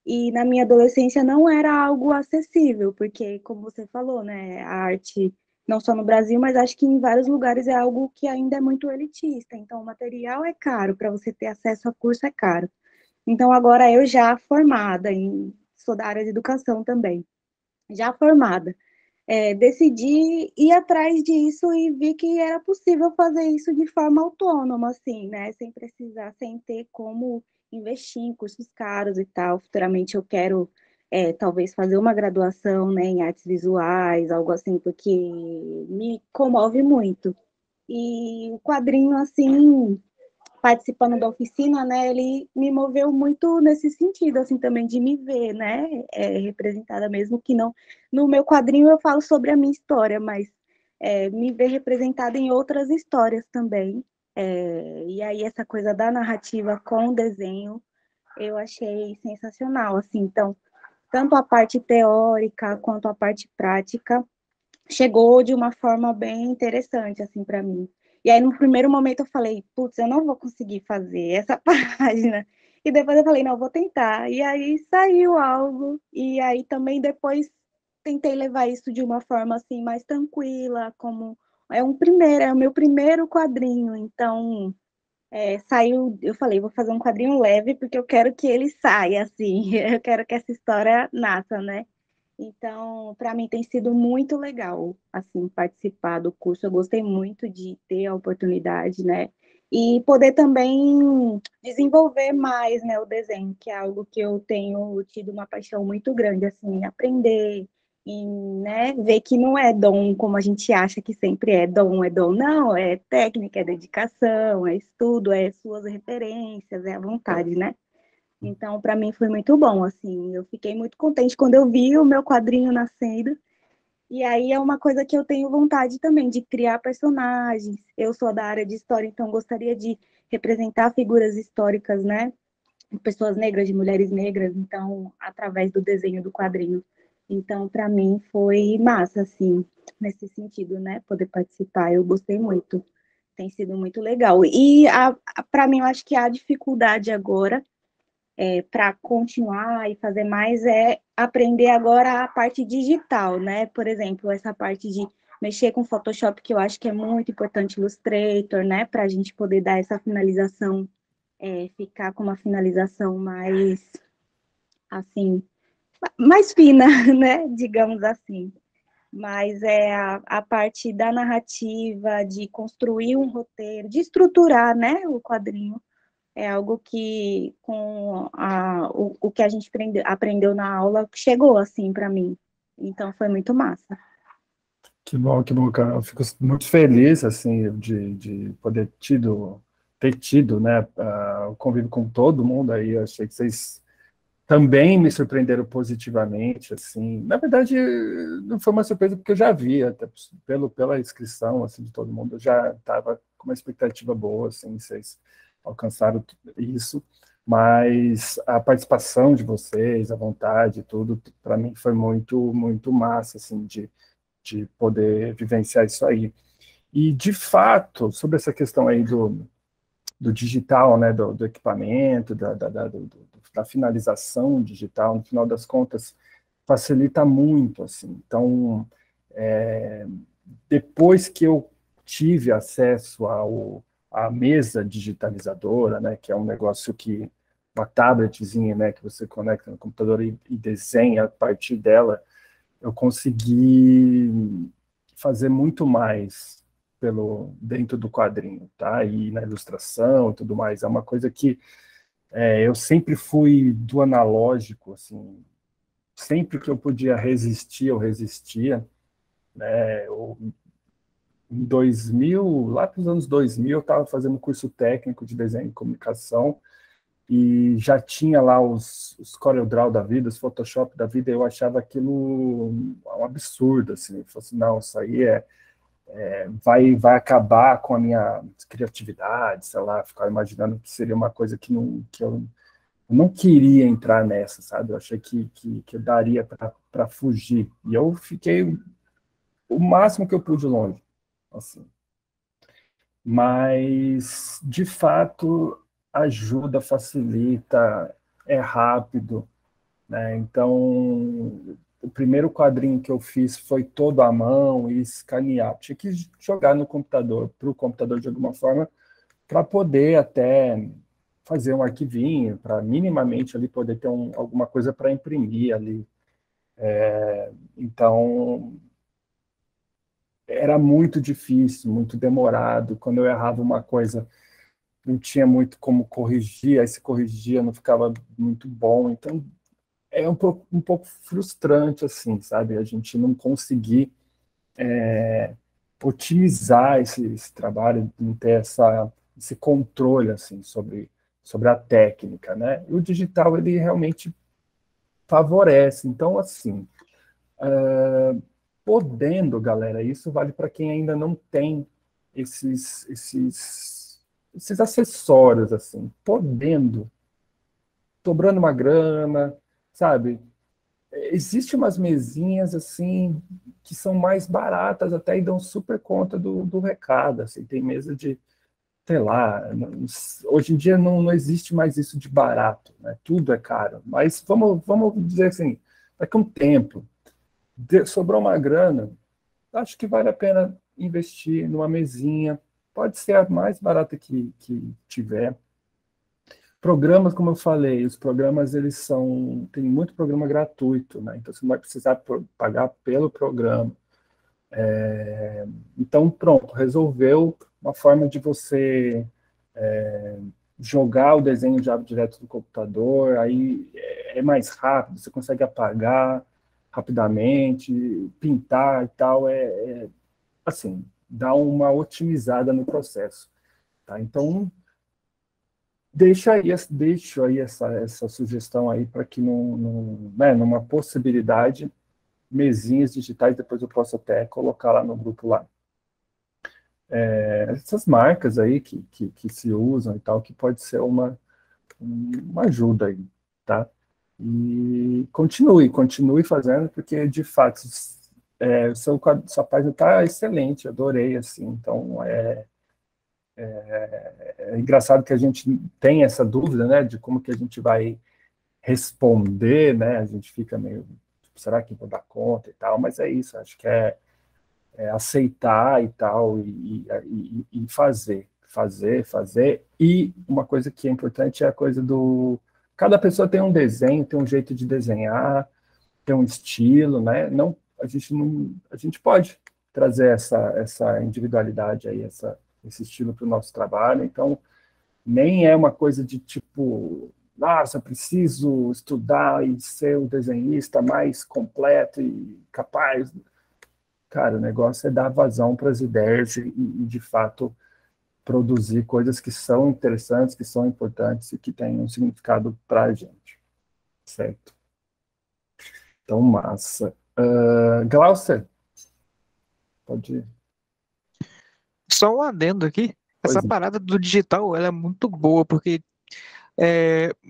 e na minha adolescência não era algo acessível, porque, como você falou, né, a arte, não só no Brasil, mas acho que em vários lugares é algo que ainda é muito elitista, então o material é caro, para você ter acesso a curso é caro. Então agora eu já formada, sou da área de educação também, já formada, decidi ir atrás disso e vi que era possível fazer isso de forma autônoma, assim, né? Sem precisar, sem ter como investir em cursos caros e tal. Futuramente eu quero, talvez, fazer uma graduação, né, em artes visuais, algo assim, porque me comove muito. E o quadrinho, assim, participando da oficina, né, ele me moveu muito nesse sentido, assim, também de me ver, né, representada, mesmo que não, no meu quadrinho eu falo sobre a minha história, mas me ver representada em outras histórias também, e aí essa coisa da narrativa com o desenho, eu achei sensacional, assim, então, tanto a parte teórica quanto a parte prática, chegou de uma forma bem interessante, assim, para mim. E aí, no primeiro momento, eu falei, putz, eu não vou conseguir fazer essa página. E depois eu falei, não, eu vou tentar. E aí saiu algo. E aí também depois tentei levar isso de uma forma, assim, mais tranquila, como é o meu primeiro quadrinho. Então, saiu, eu falei, vou fazer um quadrinho leve, porque eu quero que ele saia, assim. Eu quero que essa história nasça, né? Então, para mim tem sido muito legal, assim, participar do curso. Eu gostei muito de ter a oportunidade, né? E poder também desenvolver mais, né, o desenho, que é algo que eu tenho tido uma paixão muito grande, assim, aprender e, né, ver que não é dom como a gente acha que sempre é dom, é dom. Não, é técnica, é dedicação, é estudo, é suas referências, é a vontade, né? Então, para mim foi muito bom, assim. Eu fiquei muito contente quando eu vi o meu quadrinho nascendo. E aí é uma coisa que eu tenho vontade também de criar personagens. Eu sou da área de história, então gostaria de representar figuras históricas, né? De pessoas negras, de mulheres negras, então, através do desenho do quadrinho. Então, para mim foi massa, assim, nesse sentido, né? Poder participar. Eu gostei muito. Tem sido muito legal. E para mim, eu acho que a dificuldade agora para continuar e fazer mais aprender agora a parte digital, né? Por exemplo, essa parte de mexer com Photoshop, que eu acho que é muito importante, Illustrator, né? Para a gente poder dar essa finalização, ficar com uma finalização mais, assim, mais fina, né? Digamos assim. Mas é a parte da narrativa, de construir um roteiro, de estruturar, né, o quadrinho, é algo que, com o que a gente aprendeu na aula, chegou assim para mim. Então, foi muito massa. Que bom, cara. Eu fico muito feliz, assim, de poder ter tido, né, o convívio com todo mundo aí. Eu achei que vocês também me surpreenderam positivamente, assim. Na verdade, não foi uma surpresa porque eu já vi, até pela inscrição, assim, de todo mundo, eu já estava com uma expectativa boa, assim, vocês alcançaram isso, mas a participação de vocês, a vontade, tudo, para mim foi muito, muito massa, assim, de poder vivenciar isso aí. E, de fato, sobre essa questão aí do digital, né, do equipamento, da finalização digital, no final das contas, facilita muito, assim. Então, depois que eu tive acesso à mesa digitalizadora, né, que é um negócio que, uma tabletzinha, né, que você conecta no computador e desenha a partir dela, eu consegui fazer muito mais dentro do quadrinho, tá? E na ilustração e tudo mais. É uma coisa que eu sempre fui do analógico, assim, sempre que eu podia resistir, eu resistia, né? Em 2000, lá para os anos 2000, eu estava fazendo curso técnico de desenho e comunicação e já tinha lá os CorelDRAW da vida, os Photoshop da vida, e eu achava aquilo um absurdo, assim. Eu falei assim, não, isso aí vai acabar com a minha criatividade, sei lá, ficar imaginando que seria uma coisa que eu não queria entrar nessa, sabe? Eu achei que eu daria para fugir. E eu fiquei o máximo que eu pude longe, assim. Mas, de fato, ajuda, facilita, é rápido, né? Então, o primeiro quadrinho que eu fiz foi todo à mão e escanear. Tinha que jogar no computador, para o computador de alguma forma, para poder até fazer um arquivinho, para minimamente ali poder ter alguma coisa para imprimir ali. Então, era muito difícil, muito demorado. Quando eu errava uma coisa, não tinha muito como corrigir, aí se corrigia não ficava muito bom. Então, é um pouco frustrante, assim, sabe? A gente não conseguir otimizar esse trabalho, não ter essa esse controle assim sobre a técnica, né? E o digital ele realmente favorece. Então, assim, podendo, galera, isso vale para quem ainda não tem esses acessórios, assim, podendo, sobrando uma grana, sabe? Existe umas mesinhas, assim, que são mais baratas até e dão super conta do recado, assim, tem mesa de, sei lá, hoje em dia não existe mais isso de barato, né? Tudo é caro, mas vamos dizer assim, daqui a um tempo, sobrou uma grana, acho que vale a pena investir numa mesinha, pode ser a mais barata que tiver. Programas, como eu falei, os programas eles tem muito programa gratuito, né? Então você não vai precisar pagar pelo programa. Então pronto, resolveu uma forma de você jogar o desenho já direto do computador, aí é mais rápido, você consegue apagar rapidamente, pintar e tal, assim, dá uma otimizada no processo, tá? Então, deixo aí essa sugestão aí para que né, numa possibilidade, mesinhas digitais, depois eu posso até colocar lá no grupo lá. Essas marcas aí que se usam e tal, que pode ser uma ajuda aí, tá? E continue fazendo, porque de fato sua página está excelente, adorei, assim, então é engraçado que a gente tem essa dúvida, né, de como que a gente vai responder, né, a gente fica meio, tipo, será que vou dar conta e tal, mas é isso, acho que é aceitar e tal, e fazer, e uma coisa que é importante é a coisa cada pessoa tem um desenho, tem um jeito de desenhar, tem um estilo, né, a gente pode trazer essa individualidade aí, esse estilo para o nosso trabalho, então nem é uma coisa de tipo, nossa, preciso estudar e ser o desenhista mais completo e capaz. Cara, o negócio é dar vazão para as ideias de fato, produzir coisas que são interessantes, que são importantes e que têm um significado para a gente, certo? Então, massa. Glaucer, pode ir. Só um adendo aqui. Essa Pois não. parada do digital, ela é muito boa, porque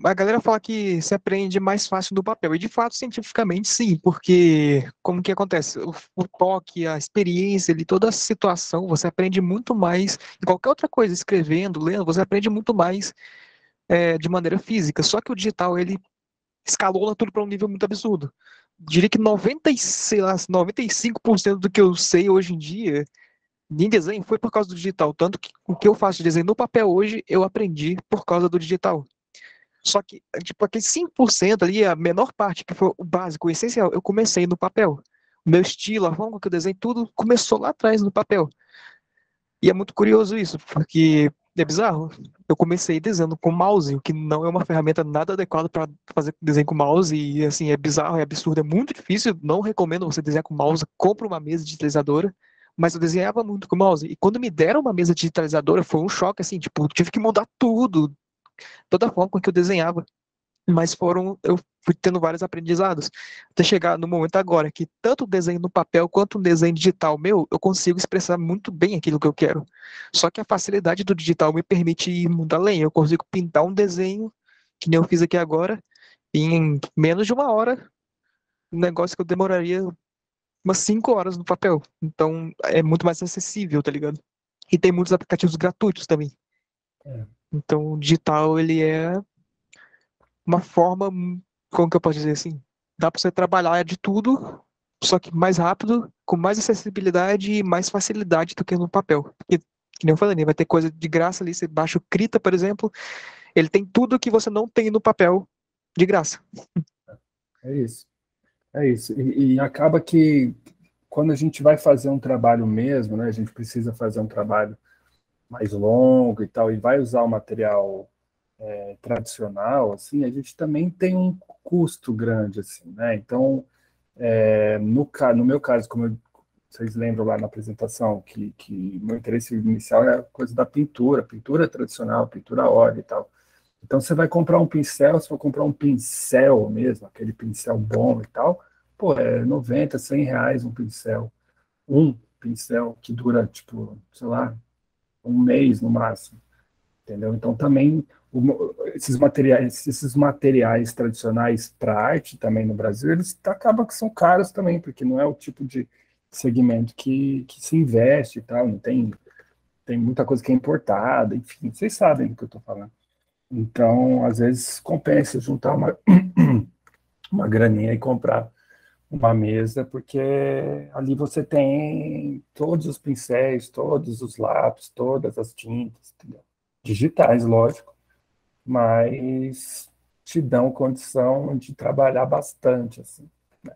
a galera fala que se aprende mais fácil do papel. E de fato, cientificamente, sim, porque como que acontece? O toque, a experiência, ali, toda a situação, você aprende muito mais. Em qualquer outra coisa, escrevendo, lendo, você aprende muito mais de maneira física. Só que o digital, ele escalona tudo para um nível muito absurdo. Diria que 95% do que eu sei hoje em dia em desenho foi por causa do digital. Tanto que o que eu faço de desenho no papel hoje, eu aprendi por causa do digital. Só que, tipo, aquele 5% ali, a menor parte, que foi o básico, o essencial, eu comecei no papel. O meu estilo, a forma que eu desenho, tudo começou lá atrás no papel. E é muito curioso isso, porque é bizarro. Eu comecei desenhando com mouse, o que não é uma ferramenta nada adequada para fazer desenho com mouse, e assim, é bizarro, é absurdo, é muito difícil. Não recomendo você desenhar com mouse, compra uma mesa digitalizadora. Mas eu desenhava muito com mouse. E quando me deram uma mesa digitalizadora, foi um choque, assim, tipo, eu tive que mudar tudo, toda a forma com que eu desenhava. Mas eu fui tendo vários aprendizados, até chegar no momento agora que tanto o desenho no papel quanto o desenho digital meu, eu consigo expressar muito bem aquilo que eu quero. Só que a facilidade do digital me permite ir muito além. Eu consigo pintar um desenho, que nem eu fiz aqui agora, em menos de uma hora, um negócio que eu demoraria umas 5 horas no papel. Então é muito mais acessível, tá ligado? E tem muitos aplicativos gratuitos também. É. Então o digital, ele é uma forma, como que eu posso dizer assim? Dá para você trabalhar de tudo, só que mais rápido, com mais acessibilidade e mais facilidade do que no papel. Porque, que nem eu falei, né, vai ter coisa de graça ali, você baixa o Krita, por exemplo, ele tem tudo que você não tem no papel de graça. É isso. É isso. E acaba que quando a gente vai fazer um trabalho mesmo, né, a gente precisa fazer um trabalho mais longo e tal, e vai usar o material tradicional, assim, a gente também tem um custo grande, assim, né? Então, no meu caso, como eu vocês lembram lá na apresentação que meu interesse inicial é a coisa da pintura, pintura tradicional, pintura a óleo e tal. Então, você vai comprar um pincel, se for comprar um pincel mesmo, aquele pincel bom e tal, pô, é 90, 100 reais um pincel. Um pincel que dura, tipo, sei lá, um mês no máximo, entendeu? Então, também, esses materiais tradicionais para arte também no Brasil, eles acabam que são caros também, porque não é o tipo de segmento que se investe e tal, não tem muita coisa que é importada, enfim, vocês sabem do que eu estou falando. Então, às vezes, compensa juntar uma graninha e comprar uma mesa, porque ali você tem todos os pincéis, todos os lápis, todas as tintas, entendeu? Digitais, lógico, mas te dão condição de trabalhar bastante, assim, né?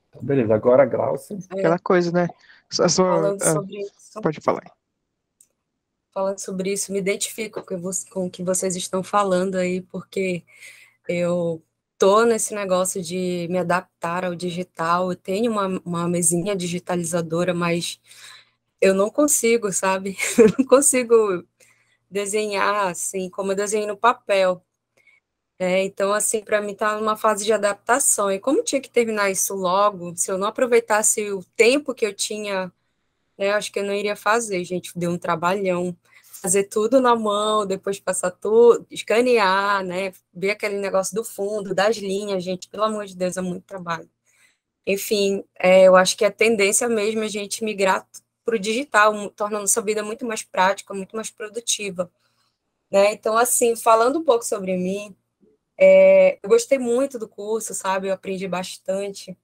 Então, beleza, agora a Glaucia. Aquela coisa, né? Falando sobre isso, Pode falar. me identifico com o que vocês estão falando aí, porque eu tô nesse negócio de me adaptar ao digital. Eu tenho uma mesinha digitalizadora, mas eu não consigo, sabe? Eu não consigo desenhar assim como eu desenho no papel. Então, assim, para mim tá numa fase de adaptação. E como tinha que terminar isso logo, se eu não aproveitasse o tempo que eu tinha, né, eu acho que eu não iria fazer, gente. Deu um trabalhão. Fazer tudo na mão, depois passar tudo, escanear, né? Ver aquele negócio do fundo, das linhas, gente, pelo amor de Deus, é muito trabalho. Enfim, eu acho que a tendência mesmo é a gente migrar para o digital, tornando sua vida muito mais prática, muito mais produtiva, né? Então, assim, falando um pouco sobre mim, eu gostei muito do curso, sabe? Eu aprendi bastante,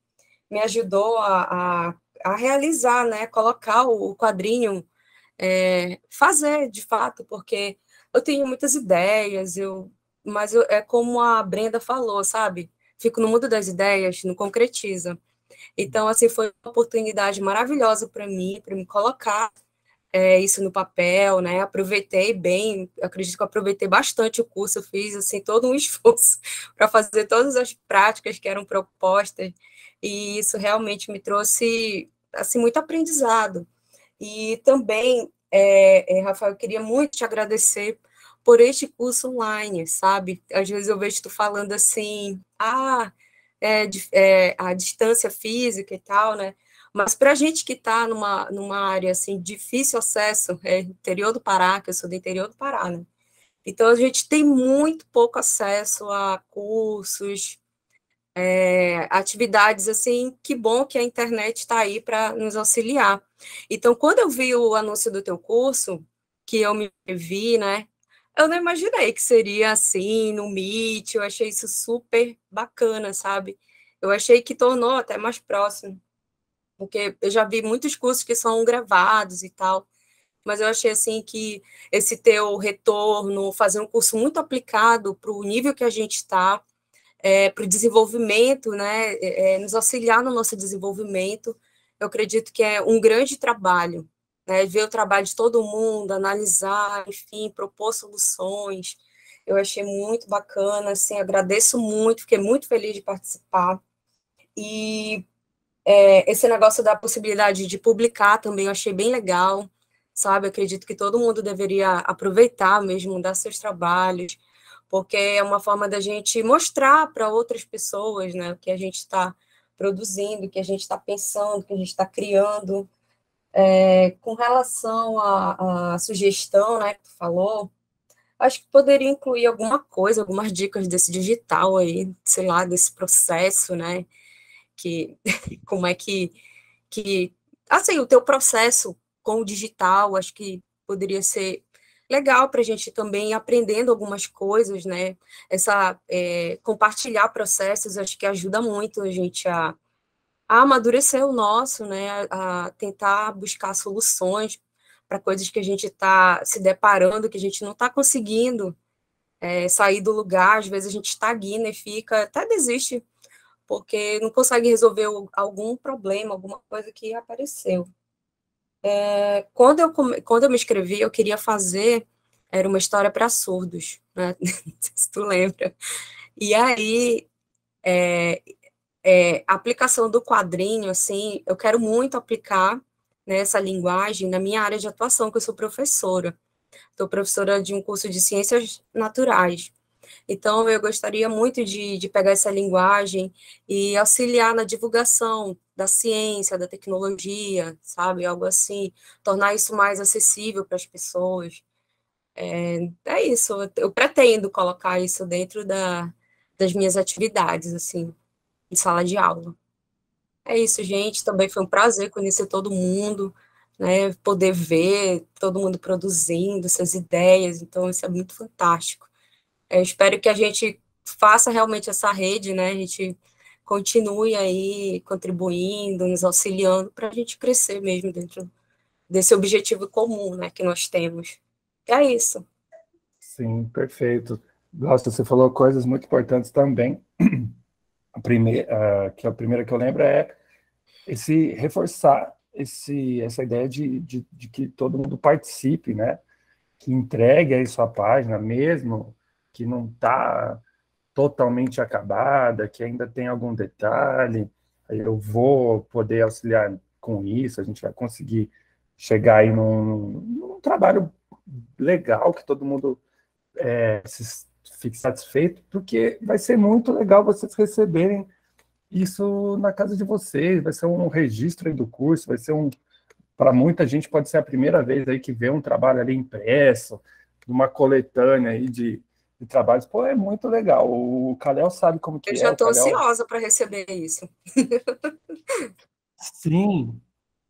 me ajudou a realizar, né? Colocar o quadrinho, fazer de fato, porque eu tenho muitas ideias, mas é como a Brenda falou, sabe? Fico no mundo das ideias, não concretiza. Então, assim, foi uma oportunidade maravilhosa para mim, para me colocar isso no papel, né? Aproveitei bem, acredito que eu aproveitei bastante o curso, eu fiz assim todo um esforço para fazer todas as práticas que eram propostas, e isso realmente me trouxe assim muito aprendizado. E também, Rafael, eu queria muito te agradecer por este curso online, sabe? Às vezes eu vejo tu falando assim, a distância física e tal, né? Mas para a gente que está numa área assim, difícil acesso, interior do Pará, que eu sou do interior do Pará, né? Então a gente tem muito pouco acesso a cursos, atividades assim, que bom que a internet está aí para nos auxiliar. Então, quando eu vi o anúncio do teu curso, que eu me vi, né? Eu não imaginei que seria assim, no Meet, eu achei isso super bacana, sabe? Eu achei que tornou até mais próximo, porque eu já vi muitos cursos que são gravados e tal, mas eu achei assim que esse teu retorno, fazer um curso muito aplicado para o nível que a gente está, para o desenvolvimento, né, nos auxiliar no nosso desenvolvimento, eu acredito que é um grande trabalho, né, ver o trabalho de todo mundo, analisar, enfim, propor soluções. Eu achei muito bacana, assim, agradeço muito, fiquei muito feliz de participar. E esse negócio da possibilidade de publicar também eu achei bem legal, sabe? Eu acredito que todo mundo deveria aproveitar mesmo, dar seus trabalhos, porque é uma forma da gente mostrar para outras pessoas, né, o que a gente está produzindo, o que a gente está pensando, o que a gente está criando. Com relação à sugestão, né, que tu falou, acho que poderia incluir alguma coisa, algumas dicas desse digital aí, sei lá, desse processo, né, que como é que assim, o teu processo com o digital, acho que poderia ser legal para a gente também ir aprendendo algumas coisas, né? Compartilhar processos, acho que ajuda muito a gente a amadurecer o nosso, né? A tentar buscar soluções para coisas que a gente está se deparando, que a gente não está conseguindo sair do lugar, às vezes a gente estagna e fica, até desiste, porque não consegue resolver algum problema, alguma coisa que apareceu. Quando eu me inscrevi, eu queria fazer, era uma história para surdos, né? Não sei se tu lembra. E aí, A aplicação do quadrinho, assim, eu quero muito aplicar, né, essa linguagem na minha área de atuação, que eu sou professora. Sou professora de um curso de ciências naturais. Então, eu gostaria muito de pegar essa linguagem e auxiliar na divulgação da ciência, da tecnologia, sabe? Algo assim, tornar isso mais acessível para as pessoas. É isso, eu pretendo colocar isso dentro das minhas atividades, assim, em sala de aula. É isso, gente. Também foi um prazer conhecer todo mundo, né? Poder ver todo mundo produzindo suas ideias. Então, isso é muito fantástico. Eu espero que a gente faça realmente essa rede, né? A gente continue aí contribuindo, nos auxiliando para a gente crescer mesmo dentro desse objetivo comum, né? Que nós temos. É isso. Sim, perfeito. Gosto, você falou coisas muito importantes também. A primeira que eu lembro é reforçar essa ideia de que todo mundo participe, né? Que entregue aí sua página, mesmo que não está totalmente acabada, que ainda tem algum detalhe, aí eu vou poder auxiliar com isso, a gente vai conseguir chegar aí num trabalho legal, que todo mundo fique satisfeito, porque vai ser muito legal vocês receberem isso na casa de vocês, vai ser um registro aí do curso, vai ser para muita gente pode ser a primeira vez aí que vê um trabalho ali impresso, uma coletânea aí de trabalhos. Pô, é muito legal. O Kalel sabe como que Eu é. já O estou Kalel... ansiosa para receber isso. Sim.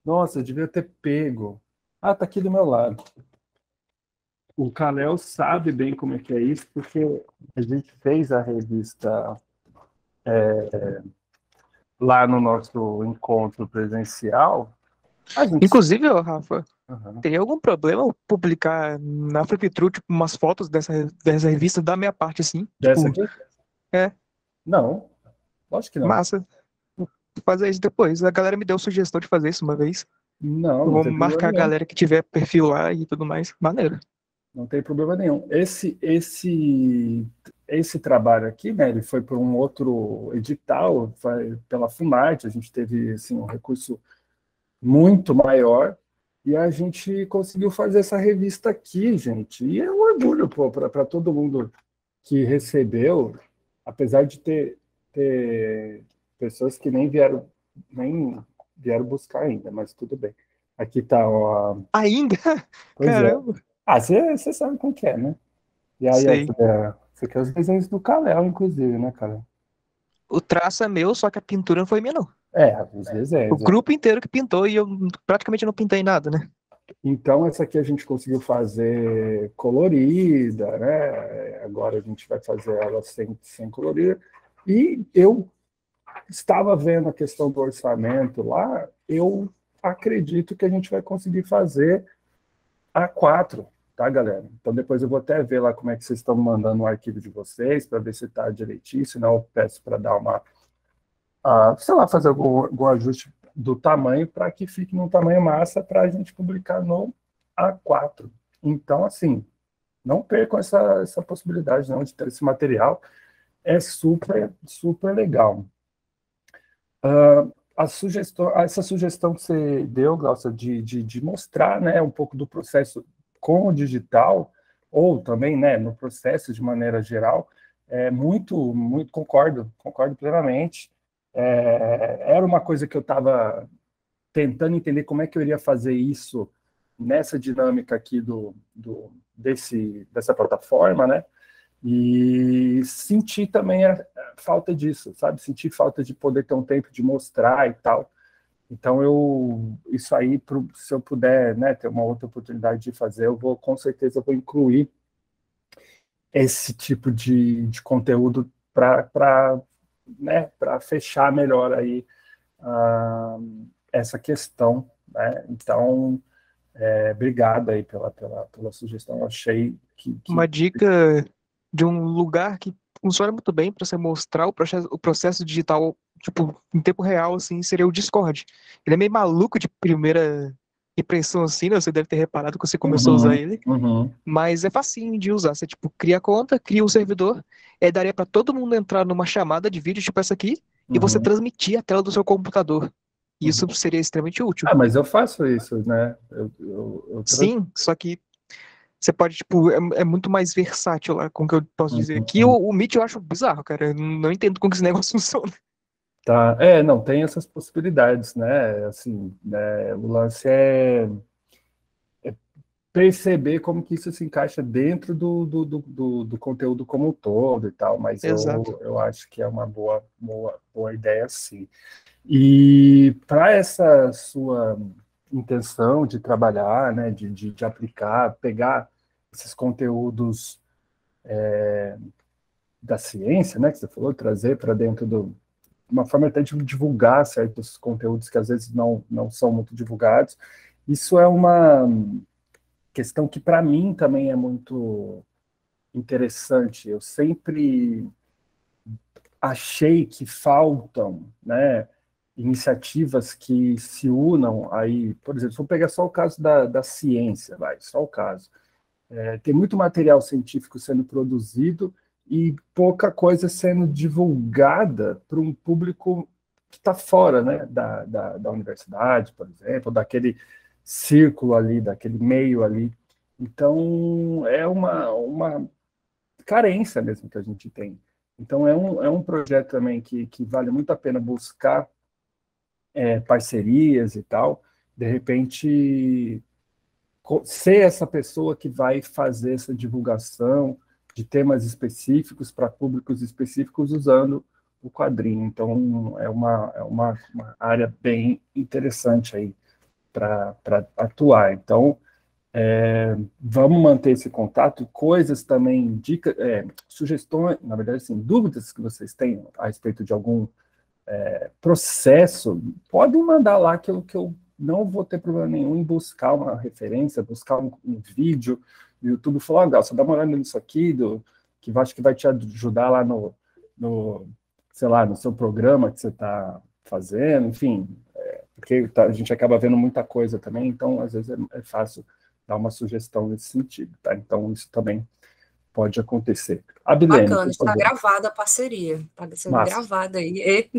Nossa, eu devia ter pego. Ah, tá aqui do meu lado. O Kalel sabe bem como é que é isso, porque a gente fez a revista lá no nosso encontro presencial. A gente... Inclusive, ó, Rafa, Uhum. teria algum problema eu publicar na Fliptru, tipo, umas fotos dessa revista da minha parte, assim? Dessa Tipo, aqui? é, Não, lógico que não. massa. Vou fazer isso depois. A galera me deu sugestão de fazer isso uma vez. Não, Eu não vou tem problema marcar a nenhum. galera que tiver perfil lá e tudo mais. Maneiro. Não tem problema nenhum. Esse trabalho aqui, né, ele foi por um outro edital, foi pela Funarte, a gente teve assim, um recurso muito maior, e a gente conseguiu fazer essa revista aqui, gente. E é um orgulho, pô, para todo mundo que recebeu, apesar de ter pessoas que nem vieram buscar ainda, mas tudo bem. Aqui tá, ó. Ainda? Pois é. Caramba. Ah, você sabe como que é, né? E aí, Sei. você quer os desenhos do Kalel, inclusive, né, cara? O traço é meu, só que a pintura não foi minha, não. Os O desenhos. grupo inteiro que pintou e eu praticamente não pintei nada, né? Então, essa aqui a gente conseguiu fazer colorida, né? Agora a gente vai fazer ela sem colorida. E eu estava vendo a questão do orçamento lá, eu acredito que a gente vai conseguir fazer A4, tá, galera? Então depois eu vou até ver lá como é que vocês estão mandando o arquivo de vocês, para ver se está direitinho, senão eu peço para dar sei lá, fazer algum ajuste do tamanho para que fique num tamanho massa para a gente publicar no A4. Então, assim, não percam essa possibilidade não, de ter esse material. É super, super legal. Essa sugestão que você deu, Glaucia, de mostrar, né, um pouco do processo com o digital, ou também, né, no processo de maneira geral, muito concordo plenamente. Era uma coisa que eu estava tentando entender como é que eu iria fazer isso nessa dinâmica aqui dessa plataforma, né? E senti também a falta disso, sabe? Senti falta de poder ter um tempo de mostrar e tal. Então, isso aí, se eu puder, né, ter uma outra oportunidade de fazer, com certeza, vou incluir esse tipo de conteúdo para fechar melhor aí essa questão, né? Então, obrigado aí pela sugestão. Eu achei que... Uma dica de um lugar que funciona muito bem para você mostrar o processo digital, tipo, em tempo real, assim, seria o Discord. Ele é meio maluco de primeira impressão, assim, né? Você deve ter reparado que você começou a usar Uhum, ele. uhum. Mas é facinho de usar. Você, tipo, cria a conta, cria um servidor, daria para todo mundo entrar numa chamada de vídeo, tipo essa aqui, e você Uhum. transmitir a tela do seu computador. Isso seria extremamente útil. Ah, mas eu faço isso, né? Sim, só que você pode, tipo, é muito mais versátil lá, com o que eu posso dizer. Aqui Uhum. o Meet eu acho bizarro, cara. Eu não entendo como que esse negócio funciona. Tá, não, tem essas possibilidades, né? Assim, né, o lance é perceber como que isso se encaixa dentro do conteúdo como um todo e tal, mas Exato. eu acho que é uma boa ideia, sim. E para essa sua intenção de trabalhar, né, de aplicar, pegar esses conteúdos da ciência, né, que você falou, trazer para dentro uma forma até de divulgar certos conteúdos que às vezes não são muito divulgados. Isso é uma questão que para mim também é muito interessante. Eu sempre achei que faltam, né, iniciativas que se unam aí, por exemplo, se eu pegar só o caso da ciência, só o caso. Tem muito material científico sendo produzido e pouca coisa sendo divulgada para um público que está fora, né, da universidade, por exemplo, daquele círculo ali, daquele meio ali. Então, é uma carência mesmo que a gente tem. Então, é um projeto também que vale muito a pena buscar parcerias e tal. De repente, ser essa pessoa que vai fazer essa divulgação de temas específicos para públicos específicos usando o quadrinho. Então, é uma área bem interessante aí para atuar. Então, vamos manter esse contato, coisas também, dicas, sugestões, na verdade, assim, dúvidas que vocês têm a respeito de algum processo, podem mandar lá que eu não vou ter problema nenhum em buscar uma referência, buscar um vídeo no YouTube e falar, Gal, você dá uma olhada nisso aqui, que eu acho que vai te ajudar lá sei lá, no seu programa que você está fazendo, enfim, porque a gente acaba vendo muita coisa também, então às vezes é fácil dar uma sugestão nesse sentido, tá? Então isso também pode acontecer. Abilene, Bacana, por está favor. gravada a parceria. Está sendo Massa. gravada aí.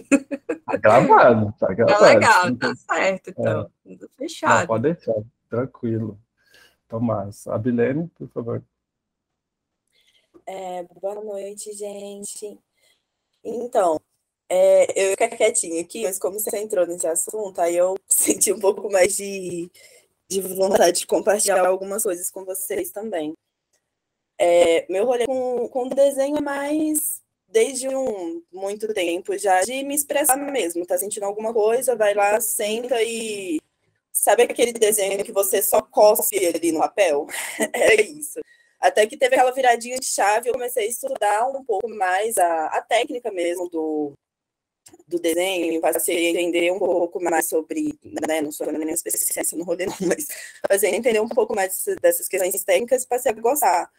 Tá gravado, tá Tá gravado. legal, tá certo, É, então. Tudo não, fechado. pode deixar, tranquilo. Tomás, Abilene, por favor. Boa noite, gente. Então, eu ia ficar quietinha aqui, mas como você entrou nesse assunto, aí eu senti um pouco mais de vontade de compartilhar algumas coisas com vocês também. Meu rolê com desenho é mais desde muito tempo já de me expressar mesmo. Tá sentindo alguma coisa, vai lá, senta e... Sabe aquele desenho que você só cospe ali no papel? É isso. Até que teve aquela viradinha de chave, eu comecei a estudar um pouco mais a técnica mesmo do desenho, passei a entender um pouco mais sobre, né, não sou nenhuma especialista no rolê, não, mas passei a entender um pouco mais dessas questões técnicas e passei a gostar.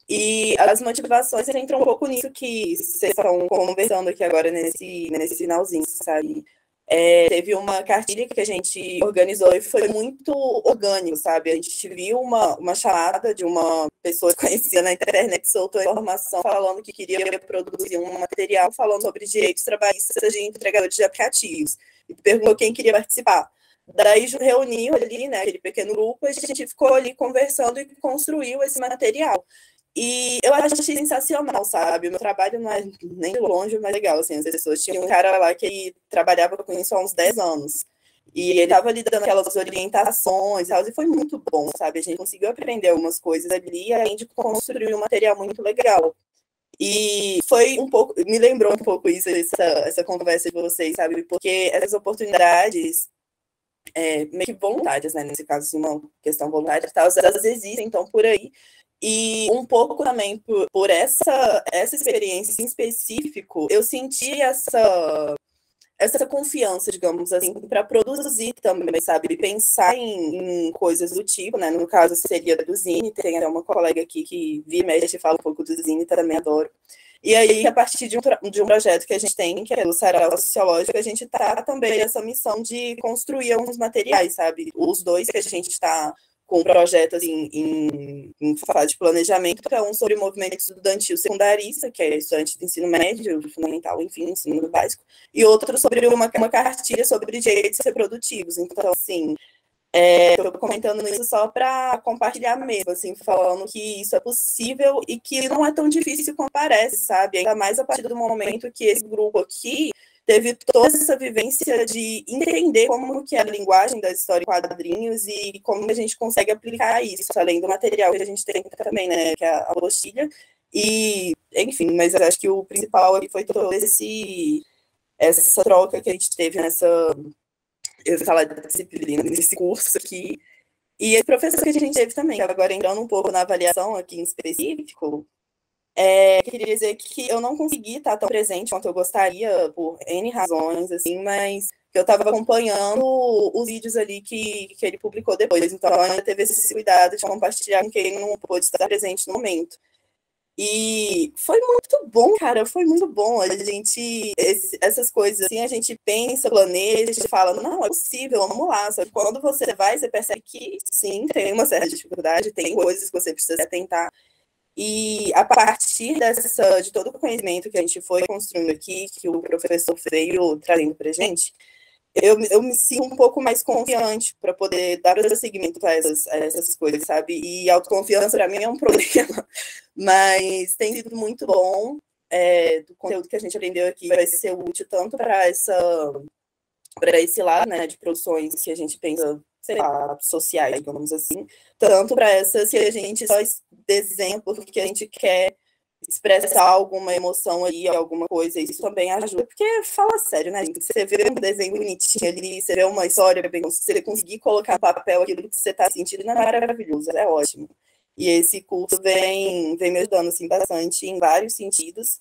E as motivações entram um pouco nisso que vocês estão conversando aqui agora nesse finalzinho, sabe? Teve uma cartilha que a gente organizou e foi muito orgânico, sabe? A gente viu uma chamada de uma pessoa que conhecia na internet, soltou informação falando que queria produzir um material falando sobre direitos trabalhistas de entregadores de aplicativos. E perguntou quem queria participar. Daí reuniu ali, né, aquele pequeno grupo, e a gente ficou ali conversando e construiu esse material. E eu achei sensacional, sabe? O meu trabalho não é nem de longe mais legal, assim, as pessoas. Tinha um cara lá que ele trabalhava com isso há uns 10 anos. E ele estava ali dando aquelas orientações e foi muito bom, sabe? A gente conseguiu aprender algumas coisas ali, além de construir um material muito legal. E foi um pouco, me lembrou um pouco isso, essa conversa de vocês, sabe? Porque essas oportunidades, meio que voluntárias, né? Nesse caso, assim, uma questão voluntária, elas existem, então, por aí. E um pouco também por essa experiência em específico, eu senti essa confiança, digamos assim, para produzir também, sabe? Pensar em coisas do tipo, né? No caso, seria do Zine, tem até uma colega aqui que vira e mexe e fala um pouco do Zine, também adoro. E aí, a partir de um projeto que a gente tem, que é do Sarau Sociológico, a gente está também essa missão de construir alguns materiais, sabe? Os dois que a gente está com um projeto assim, em fase de planejamento, que é um sobre movimento estudantil secundarista, que é estudante de ensino médio, fundamental, enfim, ensino básico, e outro sobre uma cartilha sobre direitos reprodutivos. Então, assim, estou comentando isso só para compartilhar mesmo, assim, falando que isso é possível e que não é tão difícil como parece, sabe? Ainda mais a partir do momento que esse grupo aqui teve toda essa vivência de entender como que é a linguagem da história em quadrinhos e como a gente consegue aplicar isso, além do material que a gente tem também, né, que é a apostila. E, enfim, mas eu acho que o principal ali foi toda essa troca que a gente teve eu vou falar da disciplina, nesse curso aqui, e esse professor que a gente teve também. Agora, entrando um pouco na avaliação aqui em específico, queria dizer que eu não consegui estar tão presente quanto eu gostaria, por N razões, assim, mas eu estava acompanhando os vídeos ali que ele publicou depois, então ainda teve esse cuidado de compartilhar com quem não pôde estar presente no momento. E foi muito bom, cara, foi muito bom. A gente, essas coisas assim, a gente pensa, planeja, fala, não, é possível, vamos lá. Só que quando você vai, você percebe que sim, tem uma certa dificuldade, tem coisas que você precisa atentar. E a partir de todo o conhecimento que a gente foi construindo aqui, que o professor veio trazendo para a gente, eu me sinto um pouco mais confiante para poder dar prosseguimento a essas coisas, sabe? E autoconfiança, para mim, é um problema, mas tem sido muito bom. Do conteúdo que a gente aprendeu aqui vai ser útil tanto para esse lado, né, de produções que a gente pensa, sei lá, sociais, digamos assim, tanto para essas que a gente só desenha porque a gente quer expressar alguma emoção ali, alguma coisa, isso também ajuda, porque fala sério, né, gente? Você vê um desenho bonitinho ali, você vê uma história, você conseguir colocar no papel aquilo que você está sentindo, não é maravilhoso, é ótimo. E esse curso vem me ajudando, assim, bastante em vários sentidos.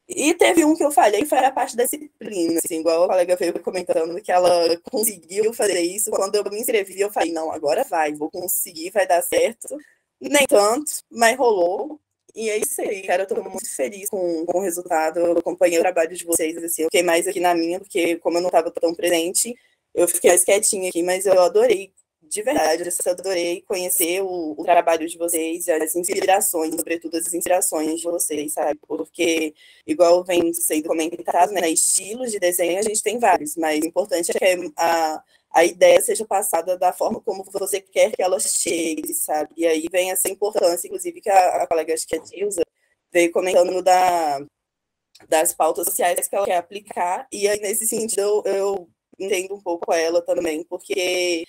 E teve um que eu falhei, foi a parte da disciplina, assim, igual a colega veio comentando que ela conseguiu fazer isso. Quando eu me inscrevi, eu falei, não, agora vou conseguir, vai dar certo. Nem tanto, mas rolou. E é isso aí, cara, eu tô muito feliz com o resultado. Eu acompanhei o trabalho de vocês, assim, eu fiquei mais aqui na minha, porque como eu não estava tão presente, eu fiquei mais quietinha aqui, mas eu adorei, de verdade, eu adorei conhecer o trabalho de vocês e as inspirações, sobretudo as inspirações de vocês, sabe? Porque, igual vem sendo comentado, né, estilos de desenho a gente tem vários, mas o importante é que a ideia seja passada da forma como você quer que ela chegue, sabe? E aí vem essa importância, inclusive, que a colega, acho que a Dilza, veio comentando das pautas sociais que ela quer aplicar, e aí, nesse sentido, eu entendo um pouco ela também, porque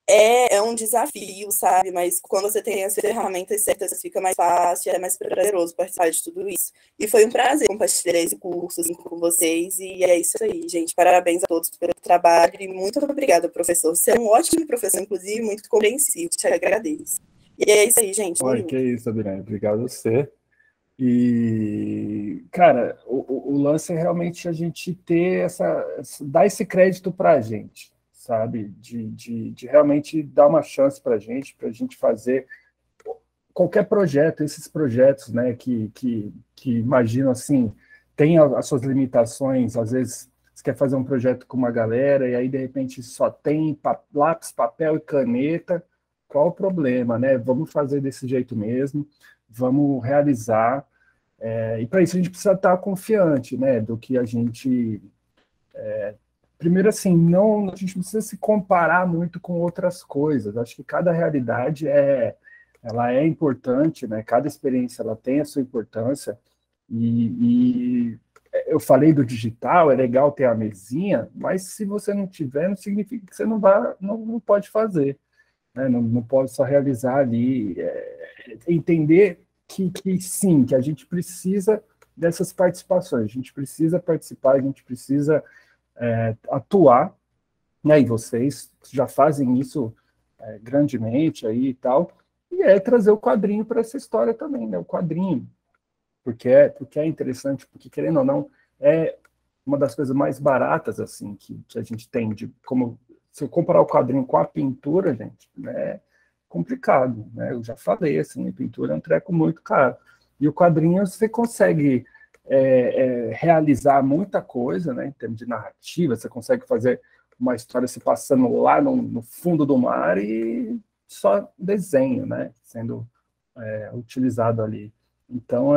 é um desafio, sabe? Mas quando você tem as ferramentas certas, fica mais fácil, é mais prazeroso participar de tudo isso. E foi um prazer compartilhar esse curso assim, com vocês, e é isso aí, gente. Parabéns a todos pelo trabalho, e muito obrigada, professor. Você é um ótimo professor, inclusive, muito compreensivo, te agradeço. E é isso aí, gente. Olha, que isso, Abirane. Obrigado a você. E, cara, o lance é realmente a gente ter dar esse crédito para a gente, sabe? De realmente dar uma chance para a gente fazer qualquer projeto, esses projetos, né, que imaginam assim, tem as suas limitações, às vezes você quer fazer um projeto com uma galera e aí de repente só tem lápis, papel e caneta, qual o problema, né? Vamos fazer desse jeito mesmo, vamos realizar, e para isso a gente precisa estar confiante, né, do que a gente... Primeiro, assim, a gente não precisa se comparar muito com outras coisas. Acho que cada realidade ela é importante, né? Cada experiência ela tem a sua importância. E eu falei do digital, é legal ter a mesinha, mas se você não tiver, não significa que você não pode fazer, né? Não pode só realizar ali, entender que sim, que a gente precisa dessas participações, a gente precisa participar, a gente precisa atuar, né, e vocês já fazem isso grandemente aí e tal, e trazer o quadrinho para essa história também, né, o quadrinho, porque é interessante, porque querendo ou não, é uma das coisas mais baratas, assim, que a gente tem, como se eu comparar o quadrinho com a pintura, gente, é complicado, né, eu já falei, assim, a pintura é um treco muito caro, e o quadrinho você consegue realizar muita coisa, né, em termos de narrativa, você consegue fazer uma história se passando lá no fundo do mar e só desenho, né, sendo utilizado ali. Então,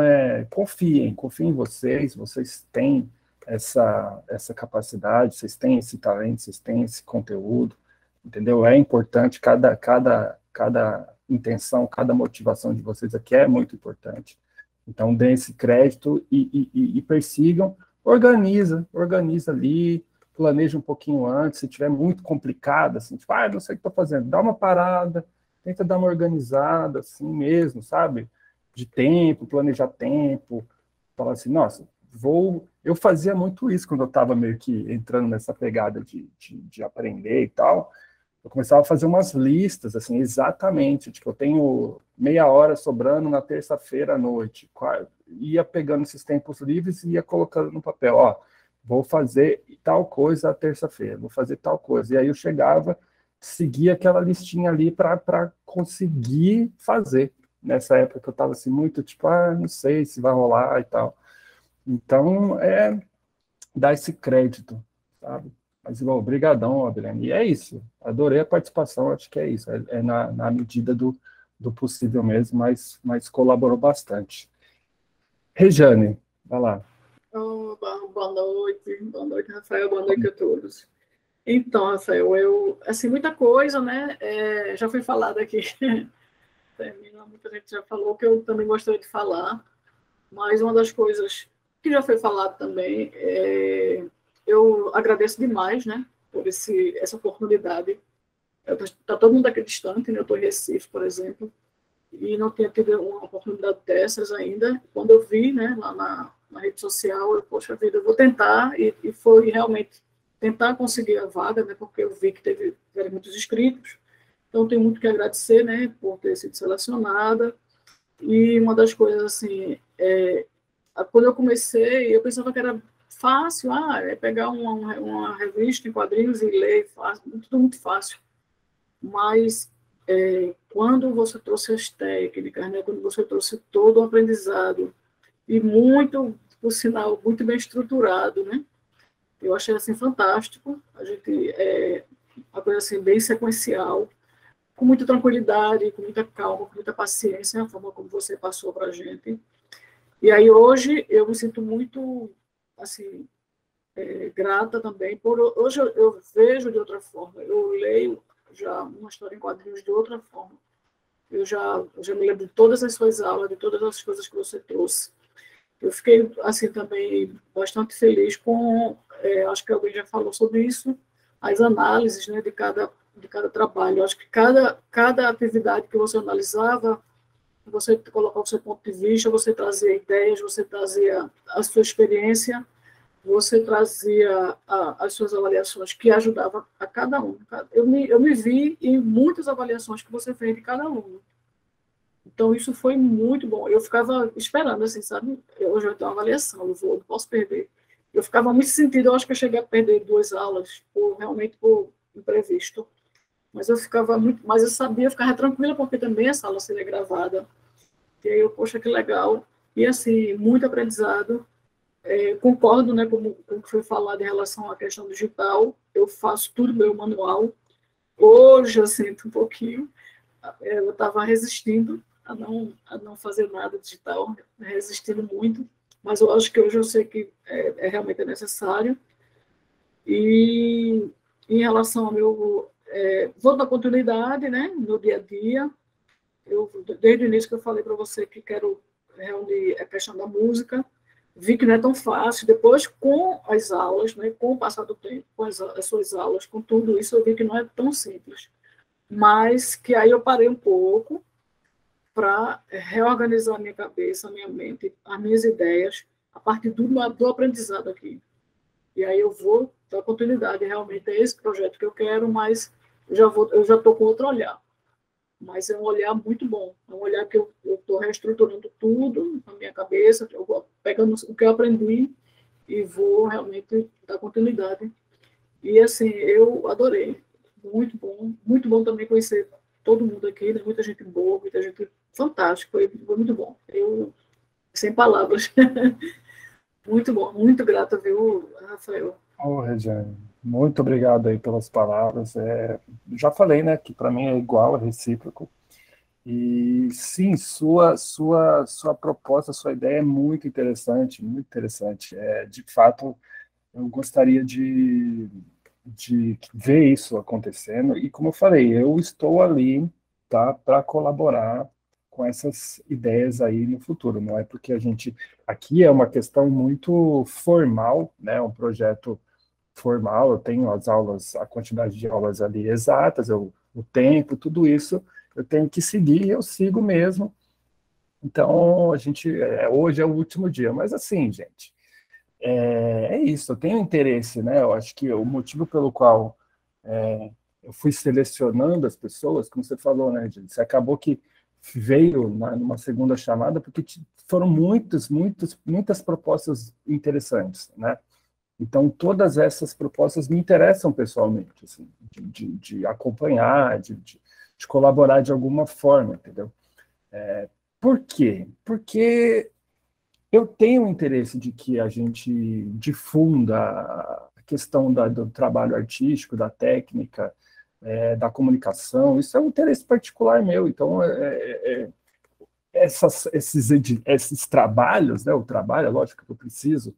confiem em vocês têm essa capacidade, vocês têm esse talento, vocês têm esse conteúdo, entendeu? É importante, cada intenção, cada motivação de vocês aqui é muito importante. Então, deem esse crédito e persigam, organiza ali, planeja um pouquinho antes, se tiver muito complicado, assim, tipo, não sei o que estou fazendo, dá uma parada, tenta dar uma organizada, assim mesmo, sabe? De tempo, planejar tempo, falar assim, nossa, eu fazia muito isso quando eu estava meio que entrando nessa pegada de aprender e tal. Eu começava a fazer umas listas, assim, exatamente, tipo, eu tenho meia hora sobrando na terça-feira à noite, ia pegando esses tempos livres e ia colocando no papel, ó, vou fazer tal coisa terça-feira, vou fazer tal coisa, e aí eu chegava, seguia aquela listinha ali para conseguir fazer. Nessa época que eu estava assim, muito tipo, não sei se vai rolar e tal. Então, dar esse crédito, sabe? Mas, igual, obrigadão, Abilene. E é isso. Adorei a participação, acho que é isso. Na medida do possível mesmo, mas colaborou bastante. Rejane, vai lá. Boa noite, Rafael, boa noite a todos. Então, Rafael, assim, muita coisa, né, já foi falado aqui, muita gente já falou, que eu também gostaria de falar, mas uma das coisas que já foi falado também, eu agradeço demais, né, por essa oportunidade. Está todo mundo aqui distante, né, eu estou em Recife, por exemplo, e não tinha tido uma oportunidade dessas ainda. Quando eu vi, né, lá na rede social, poxa vida, eu vou tentar, e foi realmente tentar conseguir a vaga, né, porque eu vi que tiveram muitos inscritos, então tenho muito que agradecer, né, por ter sido selecionada. E uma das coisas, assim, quando eu comecei, eu pensava que era fácil, pegar uma revista em quadrinhos e ler, tudo muito fácil. Mas quando você trouxe as técnicas, né, quando você trouxe todo o aprendizado, e muito, por sinal, muito bem estruturado, né, eu achei assim fantástico. A gente uma coisa assim bem sequencial, com muita tranquilidade, com muita calma, com muita paciência, a forma como você passou para a gente. E aí hoje eu me sinto muito assim grata também hoje eu vejo de outra forma, eu leio já uma história em quadrinhos de outra forma. Eu já me lembro de todas as suas aulas, de todas as coisas que você trouxe. Eu fiquei, assim, também bastante feliz com, acho que alguém já falou sobre isso, as análises, né, de cada trabalho. Eu acho que cada atividade que você analisava, você colocava o seu ponto de vista, você trazia ideias, você trazia a sua experiência, você trazia as suas avaliações, que ajudavam a cada um. Eu me vi em muitas avaliações que você fez de cada aluno. Então, isso foi muito bom. Eu ficava esperando, assim, sabe? Hoje eu tenho uma avaliação, não posso perder. Eu ficava muito sentido, eu acho que eu cheguei a perder 2 aulas, realmente por imprevisto. Mas eu ficava muito, mas eu sabia, eu ficava tranquila, porque também essa aula seria gravada. E aí poxa, que legal. E, assim, muito aprendizado. Concordo, né, como foi falado em relação à questão digital. Eu faço tudo meu manual. Hoje eu sinto um pouquinho. Eu estava resistindo a não fazer nada digital, resistindo muito, mas eu acho que hoje eu sei que realmente necessário. E em relação ao meu... vou dar continuidade, né, no dia a dia. Desde o início que eu falei para você que quero reunir a questão da música, vi que não é tão fácil. Depois, com as aulas, né, com o passar do tempo, com as suas aulas, com tudo isso, eu vi que não é tão simples. Mas que aí eu parei um pouco para reorganizar a minha cabeça, a minha mente, as minhas ideias, a partir do aprendizado aqui. E aí eu vou dar continuidade realmente a esse projeto que eu quero, mas eu já estou com outro olhar. Mas é um olhar muito bom, é um olhar que eu estou reestruturando tudo na minha cabeça, eu vou pegando o que eu aprendi e vou realmente dar continuidade. E assim, eu adorei, muito bom também conhecer todo mundo aqui, né? Muita gente boa, muita gente fantástica, foi muito bom. Eu, sem palavras. Muito bom, muito grata, viu, Rafael? Rejane, Muito obrigado aí pelas palavras. Já falei, né, que para mim é igual, é recíproco. E sim, sua proposta, sua ideia é muito interessante, muito interessante. De fato, eu gostaria de ver isso acontecendo. E como eu falei, eu estou ali, tá, para colaborar com essas ideias aí no futuro. Não é porque a gente aqui é uma questão muito formal, né? Um projeto formal. Eu tenho as aulas, a quantidade de aulas ali exatas, o tempo, tudo isso eu tenho que seguir. Eu sigo mesmo. Então hoje é o último dia. Mas assim, gente. É isso, eu tenho interesse, né? Eu acho que o motivo pelo qual eu fui selecionando as pessoas, como você falou, né, gente? Você acabou que veio numa segunda chamada, porque foram muitas propostas interessantes, né? Então, todas essas propostas me interessam pessoalmente, assim, de acompanhar, de colaborar de alguma forma, entendeu? Por quê? Porque eu tenho interesse de que a gente difunda a questão do trabalho artístico, da técnica, da comunicação. Isso é um interesse particular meu. Então, esses trabalhos, né? O trabalho, é lógico que eu preciso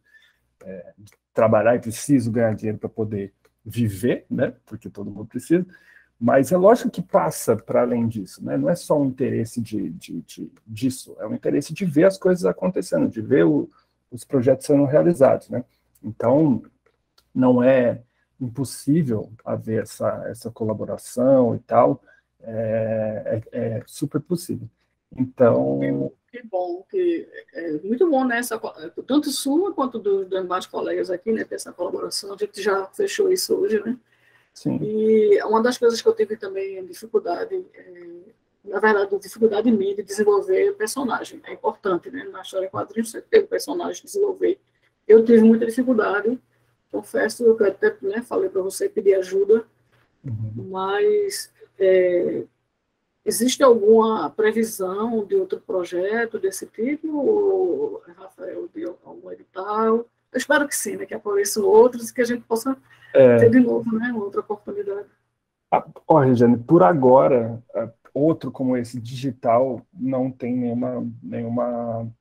trabalhar e preciso ganhar dinheiro para poder viver, né? Porque todo mundo precisa. Mas é lógico que passa para além disso, né? Não é só um interesse disso, é um interesse de ver as coisas acontecendo, de ver os projetos sendo realizados, né? Então, não é impossível haver essa colaboração e tal, é super possível. Então, Que bom, muito bom, né? Tanto sua quanto dos demais colegas aqui, né? Ter essa colaboração, a gente já fechou isso hoje, né? sim. E uma das coisas que eu tive também dificuldade, na verdade, dificuldade minha de desenvolver personagem. É importante, né? Na história em quadrinhos, você ter o personagem, desenvolver. Eu tive muita dificuldade, confesso, eu até, né, falei para você pedir ajuda, mas existe alguma previsão de outro projeto desse tipo, ou, Rafael, de algum edital? Eu espero que sim, né? Que apareçam outros e que a gente possa ter de novo, né? Outra oportunidade. Olha, Regiane, por agora, outro como esse digital não tem nenhuma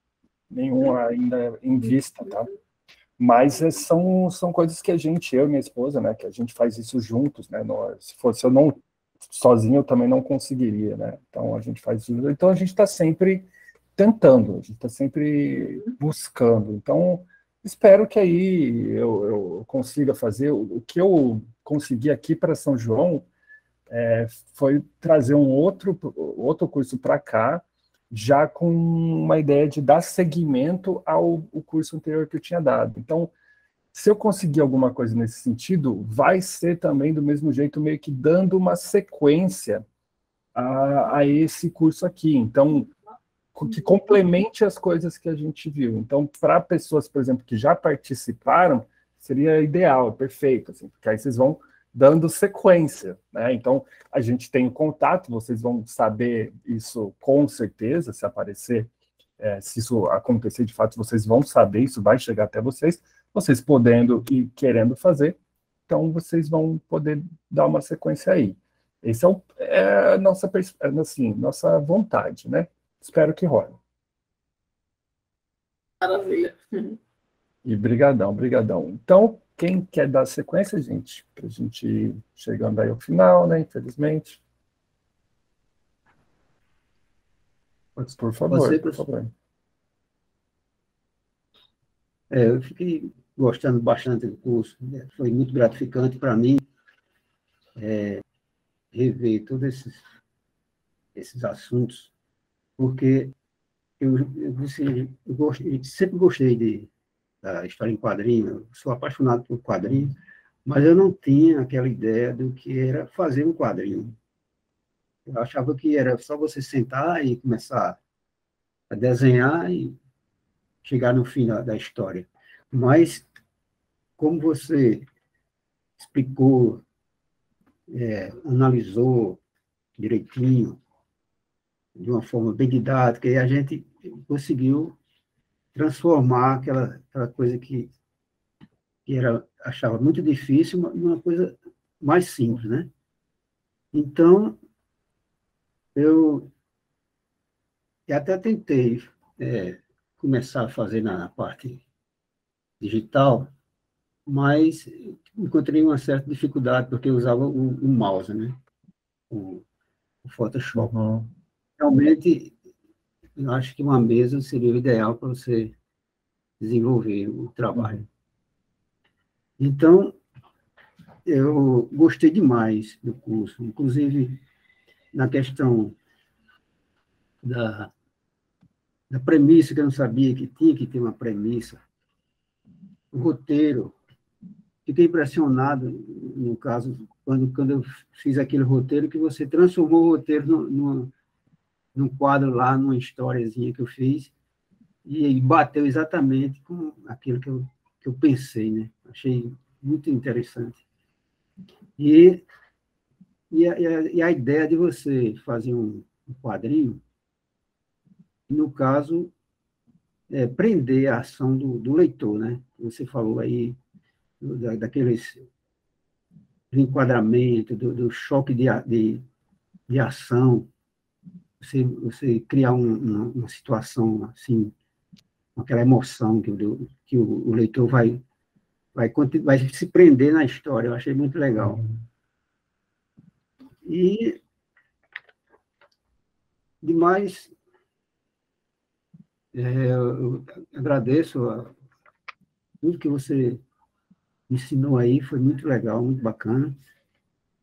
ainda em vista, tá? Mas são coisas que eu e minha esposa, né, que a gente faz isso juntos, né? Se fosse eu não sozinho, eu também não conseguiria, né? Então a gente faz isso. Então a gente está sempre tentando, a gente está sempre buscando. Então espero que aí eu consiga fazer o que eu consegui aqui para São João. Foi trazer um outro curso para cá, já com uma ideia de dar seguimento ao curso anterior que eu tinha dado. Então, se eu conseguir alguma coisa nesse sentido, vai ser também do mesmo jeito, meio que dando uma sequência a esse curso aqui. Então, que complemente as coisas que a gente viu. Então, para pessoas, por exemplo, que já participaram, seria ideal, perfeito, assim, porque aí vocês vão dando sequência, né? Então, a gente tem o contato, vocês vão saber isso com certeza, se aparecer, se isso acontecer de fato, vocês vão saber, isso vai chegar até vocês podendo e querendo fazer, então vocês vão poder dar uma sequência aí. Esse é a nossa, assim, nossa vontade, né? Espero que role. Maravilha. E brigadão. Então, quem quer dar sequência, gente? Para a gente ir chegando aí ao final, né? Infelizmente. Por favor. Eu fiquei gostando bastante do curso. Foi muito gratificante para mim rever todos esses assuntos, porque eu sempre gostei da história em quadrinho, sou apaixonado por quadrinhos, mas eu não tinha aquela ideia do que era fazer um quadrinho. Eu achava que era só você sentar e começar a desenhar e chegar no fim da história. Mas, como você explicou, analisou direitinho, de uma forma bem didática, e a gente conseguiu transformar aquela coisa que era achava muito difícil uma coisa mais simples, né? Então, eu até tentei começar a fazer na parte digital, mas encontrei uma certa dificuldade, porque eu usava o mouse, né? O Photoshop. Uhum. Realmente, eu acho que uma mesa seria o ideal para você desenvolver o trabalho. Uhum. Então, eu gostei demais do curso, inclusive na questão da, da premissa, que eu não sabia que tinha que ter uma premissa, o roteiro. Fiquei impressionado, no caso, quando eu fiz aquele roteiro, que você transformou o roteiro num quadro lá, numa historiazinha que eu fiz, e bateu exatamente com aquilo que eu pensei, né? Achei muito interessante. E, e a ideia de você fazer um quadrinho, no caso, prender a ação do leitor, né? Você falou aí daqueles do enquadramento, do choque de ação, você criar uma situação assim, com aquela emoção que o leitor vai se prender na história. Eu achei muito legal. Uhum. E, demais, eu agradeço tudo que você me ensinou aí, foi muito legal, muito bacana,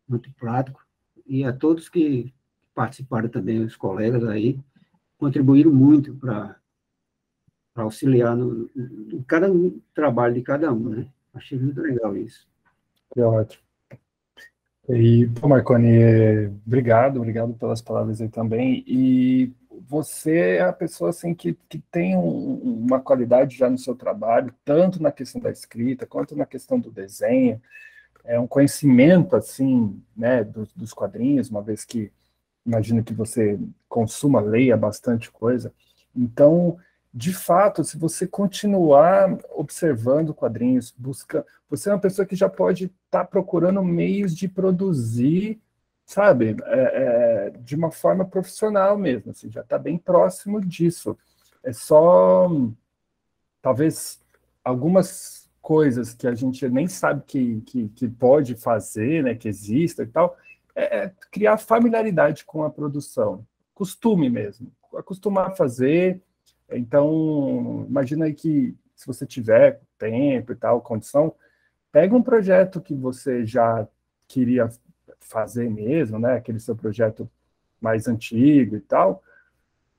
muito prático. E a todos que participaram também, os colegas aí, contribuíram muito para auxiliar em cada trabalho de cada um, né? Achei muito legal isso. Que ótimo. E, pô, Marconi, obrigado pelas palavras aí também. E você é a pessoa assim que tem uma qualidade já no seu trabalho, tanto na questão da escrita quanto na questão do desenho. É um conhecimento assim, né, dos quadrinhos, uma vez que imagino que você consuma, leia bastante coisa. Então, de fato, se você continuar observando quadrinhos, busca, você é uma pessoa que já pode estar procurando meios de produzir, sabe, de uma forma profissional mesmo, assim, já está bem próximo disso. É só, talvez, algumas coisas que a gente nem sabe que pode fazer, né, que exista e tal, criar familiaridade com a produção, costume mesmo, acostumar a fazer. Então, imagina aí que se você tiver tempo e tal, condição, pega um projeto que você já queria fazer mesmo, né, aquele seu projeto mais antigo e tal,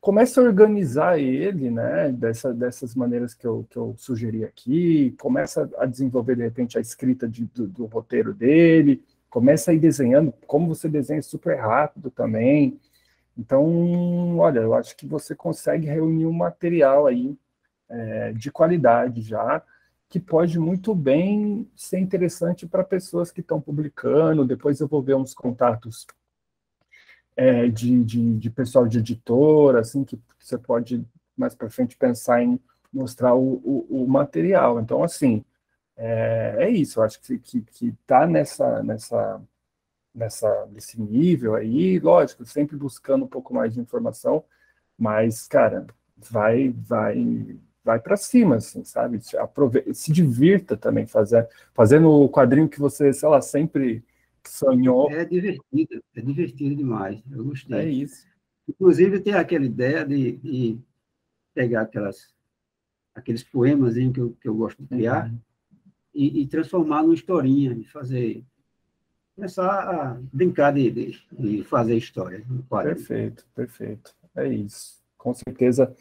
começa a organizar ele, né, dessas maneiras que eu sugeri aqui, começa a desenvolver, de repente, a escrita do roteiro dele, começa a ir desenhando, como você desenha super rápido também. Então, olha, eu acho que você consegue reunir um material aí de qualidade já, que pode muito bem ser interessante para pessoas que estão publicando. Depois eu vou ver uns contatos de pessoal de editora, assim, que você pode mais para frente pensar em mostrar o material. Então, assim, é isso. Eu acho que tá nesse nível aí, lógico, sempre buscando um pouco mais de informação, mas, cara, vai para cima, assim, sabe? Se divirta também fazendo o quadrinho que você, sei lá, sempre sonhou. É divertido demais. Eu É gostei. isso. Inclusive, tem aquela ideia de pegar aqueles poemas que eu gosto de criar Uhum. e transformar numa historinha, começar a brincar de fazer história no quadrinho. Perfeito, perfeito. É isso. Com certeza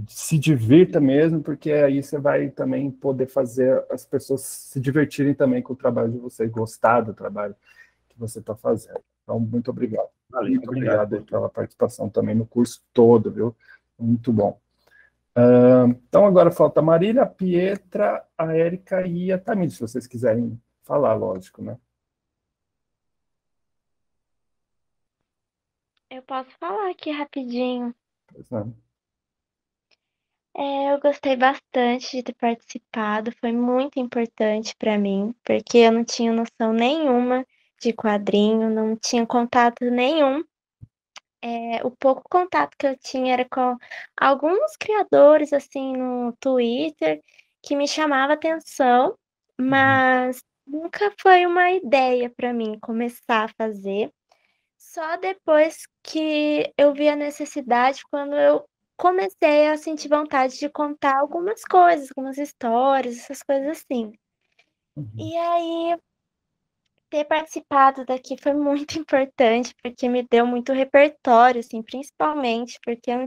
se divirta mesmo, porque aí você vai também poder fazer as pessoas se divertirem também com o trabalho de você, gostar do trabalho que você está fazendo. Então, muito obrigado. Valeu, Muito obrigado obrigado aí por tudo. pela participação também no curso todo, viu? Muito bom. Então, agora falta a Marília, a Pietra, a Érica e a Tamires, se vocês quiserem falar, lógico, né? Eu posso falar aqui rapidinho. Pois não. Eu gostei bastante de ter participado, foi muito importante para mim, porque eu não tinha noção nenhuma de quadrinho, não tinha contato nenhum. O pouco contato que eu tinha era com alguns criadores, assim, no Twitter, que me chamava atenção, Uhum. mas nunca foi uma ideia para mim começar a fazer. Só depois que eu vi a necessidade, quando eu comecei a sentir vontade de contar algumas coisas, algumas histórias, essas coisas assim. Uhum. E aí, ter participado daqui foi muito importante, porque me deu muito repertório, assim, principalmente porque eu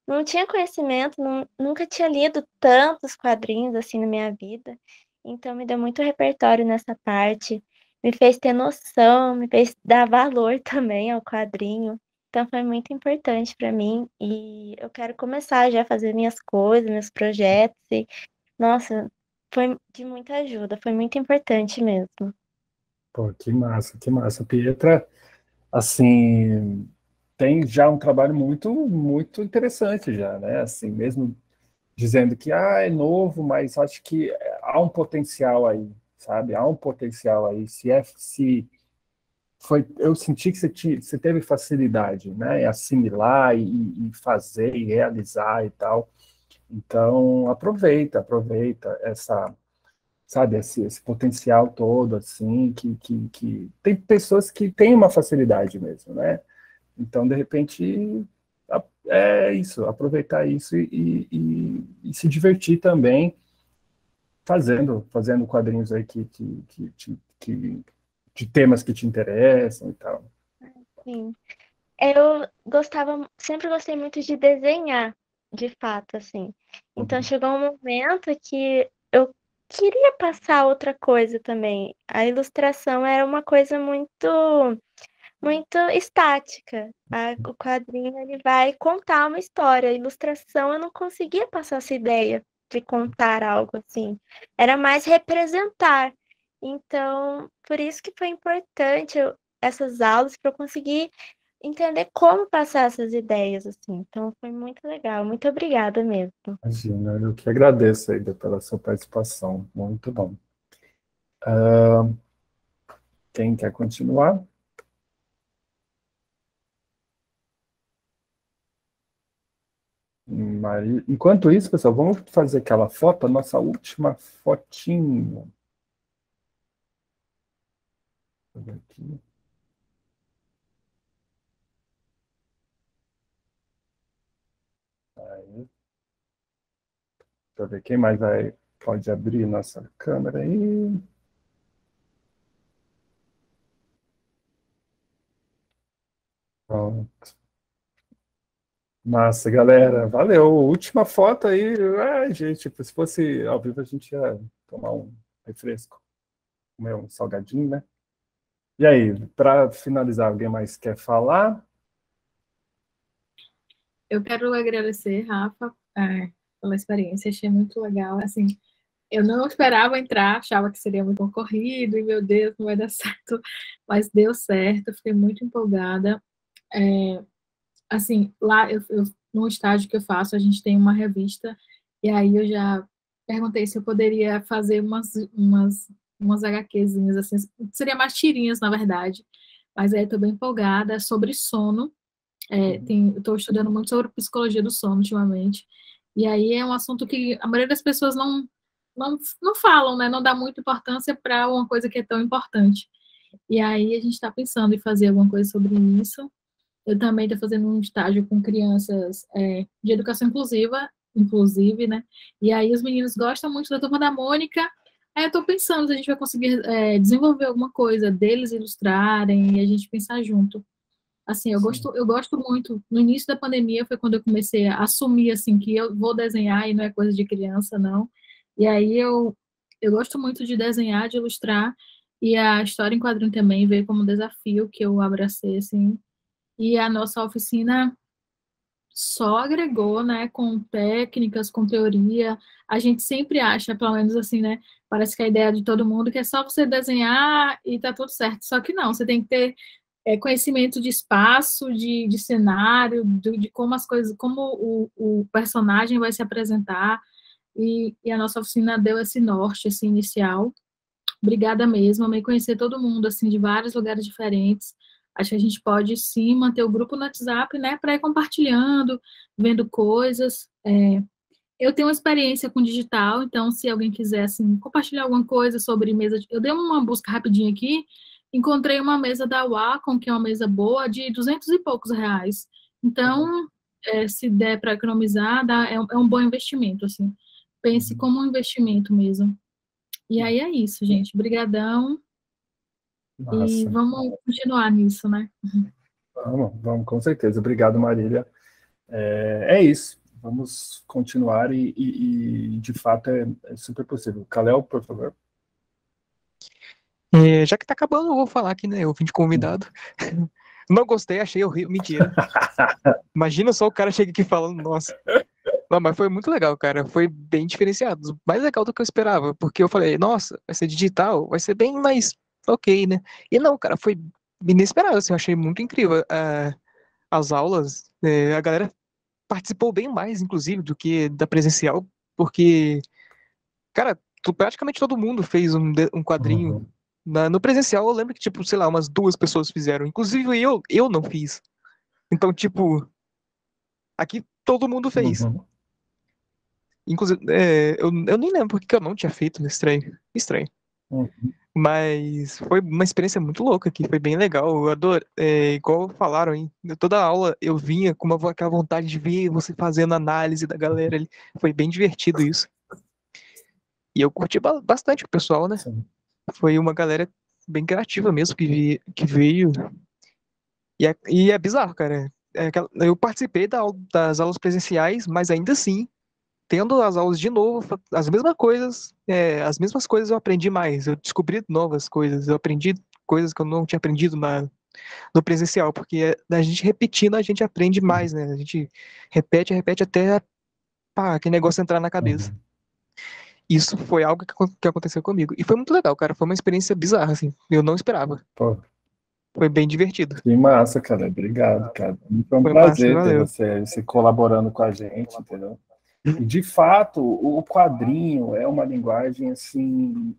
não tinha conhecimento, nunca tinha lido tantos quadrinhos, assim, na minha vida, então me deu muito repertório nessa parte, me fez ter noção, me fez dar valor também ao quadrinho, então foi muito importante para mim, e eu quero começar já a fazer minhas coisas, meus projetos e, nossa, foi de muita ajuda, foi muito importante mesmo. Pô, que massa, que massa. Pietra, assim, tem já um trabalho muito, muito interessante já, né? Assim, mesmo dizendo que é novo, mas acho que há um potencial aí, sabe? Há um potencial aí. Se foi, eu senti que você teve facilidade, né? Em assimilar e fazer e realizar e tal. Então, aproveita essa, sabe, esse potencial todo, assim, que tem pessoas que têm uma facilidade mesmo, né? Então, de repente, é isso, aproveitar isso e se divertir também fazendo quadrinhos aí de temas que te interessam e tal. Sim. Eu sempre gostei muito de desenhar, de fato, assim. Então Uhum. chegou um momento que eu queria passar outra coisa também. A ilustração era uma coisa muito estática. O quadrinho ele vai contar uma história. A ilustração eu não conseguia passar essa ideia de contar algo assim. Era mais representar. Então, por isso que foi importante essas aulas para eu conseguir entender como passar essas ideias assim. Então, foi muito legal. Muito obrigada mesmo. Imagina, eu que agradeço aí pela sua participação. Muito bom. Quem quer continuar? Enquanto isso, pessoal, vamos fazer aquela foto, a nossa última fotinha. Deixa eu ver aqui. Aí, deixa eu ver quem mais pode abrir nossa câmera aí. Pronto. Massa, galera. Valeu. Última foto aí. Ai, gente, se fosse ao vivo, a gente ia tomar um refresco, comer um salgadinho, né? E aí, para finalizar, alguém mais quer falar? Eu quero agradecer, Rafa, pela experiência, achei muito legal. Assim, eu não esperava entrar, achava que seria muito concorrido, e meu Deus, não vai dar certo, mas deu certo, fiquei muito empolgada. Assim, lá, no estágio que eu faço, a gente tem uma revista, e aí eu já perguntei se eu poderia fazer umas HQzinhas, assim, seria mais tirinhas, na verdade, mas aí eu tô bem empolgada, sobre sono. Eu estou estudando muito sobre psicologia do sono ultimamente, e aí é um assunto que a maioria das pessoas não falam, né? Não dá muita importância para uma coisa que é tão importante. E aí a gente está pensando em fazer alguma coisa sobre isso. Eu também estou fazendo um estágio com crianças de educação inclusiva, inclusive, né? E aí os meninos gostam muito da Turma da Mônica. Aí eu estou pensando se a gente vai conseguir desenvolver alguma coisa deles ilustrarem e a gente pensar junto. Assim, eu gosto muito. No início da pandemia foi quando eu comecei a assumir, assim, que eu vou desenhar e não é coisa de criança, não. E aí eu gosto muito de desenhar, de ilustrar, e a história em quadrinho também veio como um desafio que eu abracei, assim. E a nossa oficina só agregou, né, com técnicas, com teoria. A gente sempre acha, pelo menos assim, né, parece que a ideia de todo mundo é que é só você desenhar e tá tudo certo. Só que não, você tem que ter conhecimento de espaço, de cenário, de como as coisas, como o personagem vai se apresentar, e a nossa oficina deu esse norte, assim, inicial. Obrigada mesmo, amei conhecer todo mundo, assim, de vários lugares diferentes. Acho que a gente pode, sim, manter o grupo no WhatsApp, né, para ir compartilhando, vendo coisas. Eu tenho uma experiência com digital, então, se alguém quiser, assim, compartilhar alguma coisa sobre mesa... Eu dei uma busca rapidinho aqui, encontrei uma mesa da Wacom, que é uma mesa boa, de 200 e poucos reais. Então, se der para economizar, é um bom investimento, assim. Pense como um investimento mesmo. E aí é isso, gente. Obrigadão. E Massa. vamos continuar nisso, né? Vamos, com certeza. Obrigado, Marília. É isso. Vamos continuar e de fato, é super possível. Kalel, por favor. Já que tá acabando, eu vou falar aqui, né? Eu vim de convidado. Não gostei, achei horrível. Mentira. Imagina só o cara chega aqui falando, nossa. Não, mas foi muito legal, cara. Foi bem diferenciado. Mais legal do que eu esperava. Porque eu falei, nossa, vai ser digital, vai ser bem mais ok, né? E não, cara, foi inesperado, assim. Eu achei muito incrível. As aulas, a galera participou bem mais, inclusive, do que da presencial. Porque, cara, praticamente todo mundo fez um quadrinho. No presencial, eu lembro que, tipo, sei lá, umas 2 pessoas fizeram. Inclusive, eu não fiz. Então, tipo, aqui todo mundo fez. Inclusive, eu nem lembro porque eu não tinha feito nesse estranho. Estranho. Mas foi uma experiência muito louca aqui, foi bem legal. Eu adoro, igual falaram, hein? Toda aula eu vinha com aquela vontade de ver você fazendo análise da galera ali. Foi bem divertido isso. E eu curti bastante o pessoal, né? Sim. Foi uma galera bem criativa mesmo que veio. E é bizarro, cara. Eu participei das aulas presenciais, mas ainda assim, tendo as aulas de novo, as mesmas coisas eu aprendi mais. Eu descobri novas coisas, eu aprendi coisas que eu não tinha aprendido no presencial, porque a gente repetindo, a gente aprende mais, né? A gente repete até aquele negócio entrar na cabeça. Isso foi algo que aconteceu comigo. E foi muito legal, cara. Foi uma experiência bizarra, assim. Eu não esperava. Pô, Foi bem divertido. que massa, cara. Obrigado, cara. Foi um Foi massa, prazer ter valeu. você colaborando com a gente, entendeu? E, de fato, o quadrinho é uma linguagem, assim,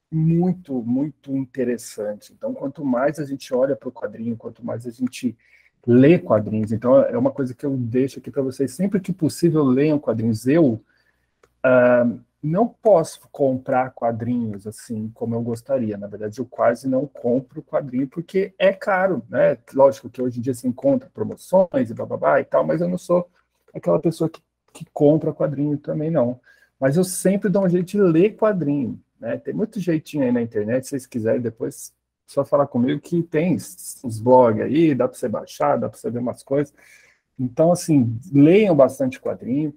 muito, muito interessante. Então, quanto mais a gente olha para o quadrinho, quanto mais a gente lê quadrinhos, então é uma coisa que eu deixo aqui para vocês, sempre que possível, leiam quadrinhos. Eu não posso comprar quadrinhos assim como eu gostaria. Na verdade, eu quase não compro quadrinho porque é caro, né? Lógico que hoje em dia se encontra promoções e bababá e tal, mas eu não sou aquela pessoa que compra quadrinho também, não. Mas eu sempre dou um jeito de ler quadrinho, né? Tem muito jeitinho aí na internet, se vocês quiserem depois só falar comigo que tem uns blogs aí, dá para você baixar, dá para você ver umas coisas. Então, assim, leiam bastante quadrinho.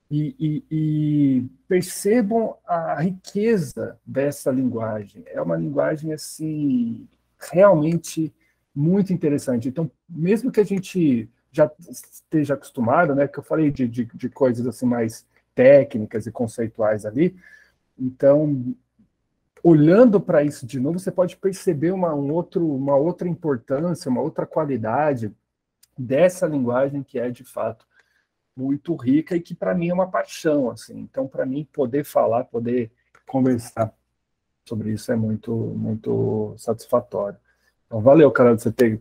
E percebam a riqueza dessa linguagem. É uma linguagem assim realmente muito interessante. Então, mesmo que a gente já esteja acostumado, né, que eu falei de coisas assim mais técnicas e conceituais ali, então, olhando para isso de novo, você pode perceber uma outra importância, uma outra qualidade dessa linguagem que é de fato muito rica e que para mim é uma paixão, assim. Então, para mim, poder falar, poder conversar sobre isso é muito, muito satisfatório. Então, valeu, cara, de você ter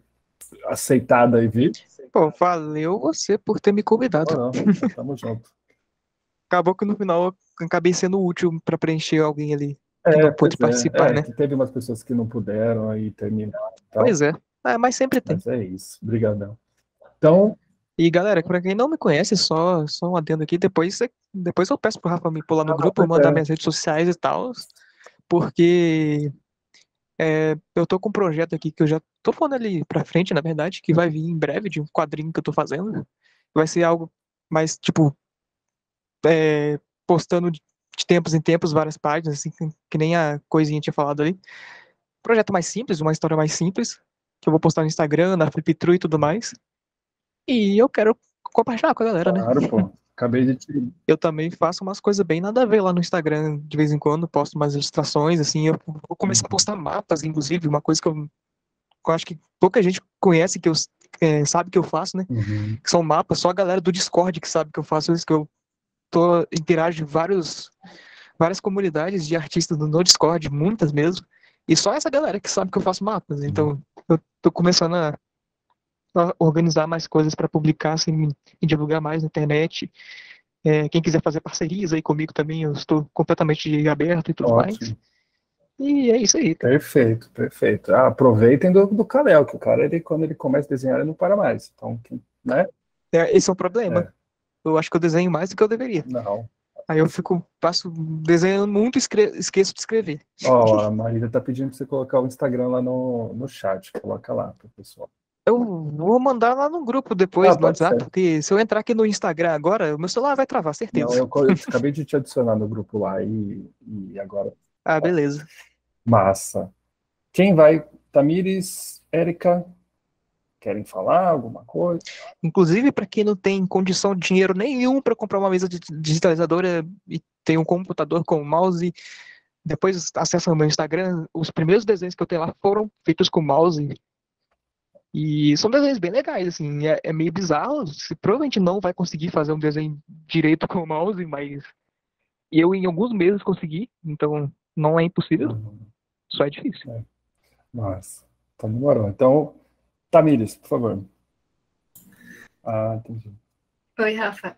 aceitado aí vir. Pô, valeu você por ter me convidado. Não, tamo junto. Acabou que no final eu acabei sendo útil para preencher alguém ali que não pôde participar, né? Que teve umas pessoas que não puderam aí terminar. Então, Pois é. Mas sempre tem. mas é isso. Obrigadão. Então, E galera, pra quem não me conhece, só um adendo aqui, depois eu peço pro Rafa me pular no grupo, mandar minhas redes sociais e tal, porque eu tô com um projeto aqui que eu já tô falando ali pra frente, na verdade, que vai vir em breve, de um quadrinho que eu tô fazendo. Vai ser algo mais, tipo, postando de tempos em tempos várias páginas, assim, que nem a coisinha tinha falado ali. Projeto mais simples, uma história mais simples, que eu vou postar no Instagram, na Fliptru e tudo mais. E eu quero compartilhar com a galera, né? claro, pô. Acabei de te... Eu também faço umas coisas bem nada a ver lá no Instagram, de vez em quando, posto umas ilustrações, assim, eu vou começar a postar mapas, inclusive, uma coisa que eu eu acho que pouca gente conhece, sabe que eu faço, né? Uhum. Que são mapas, só a galera do Discord que sabe que eu faço isso, que eu interajo em várias comunidades de artistas no Discord, muitas mesmo, e só essa galera que sabe que eu faço mapas. Então, eu tô começando a organizar mais coisas para publicar, assim, e divulgar mais na internet. Quem quiser fazer parcerias aí comigo também, eu estou completamente aberto e tudo mais. Ótimo. E é isso aí, cara. Perfeito, perfeito. Aproveitem do Kalel, que o cara, quando ele começa a desenhar, ele não para mais. Então, né? Esse é um problema. Eu acho que eu desenho mais do que eu deveria. Não. Aí eu passo desenhando muito e esqueço de escrever. Ó, a Marília tá pedindo para você colocar o Instagram lá no chat. Coloca lá pro pessoal. Eu vou mandar lá no grupo depois, no WhatsApp, ser. porque se eu entrar aqui no Instagram agora, o meu celular vai travar, certeza. Não, eu acabei de te adicionar no grupo lá e agora... beleza. Massa. Quem vai? Tamires, Érica, querem falar alguma coisa? Inclusive, para quem não tem condição de dinheiro nenhum para comprar uma mesa digitalizadora e tem um computador com mouse, depois acessa o meu Instagram. Os primeiros desenhos que eu tenho lá foram feitos com mouse. E são desenhos bem legais, assim. É meio bizarro. Você provavelmente não vai conseguir fazer um desenho direito com o mouse, mas eu em alguns meses consegui. Então, não é impossível. Só é difícil. Nossa, então demorou. Então, Tamires, por favor. Entendi. Oi, Rafa.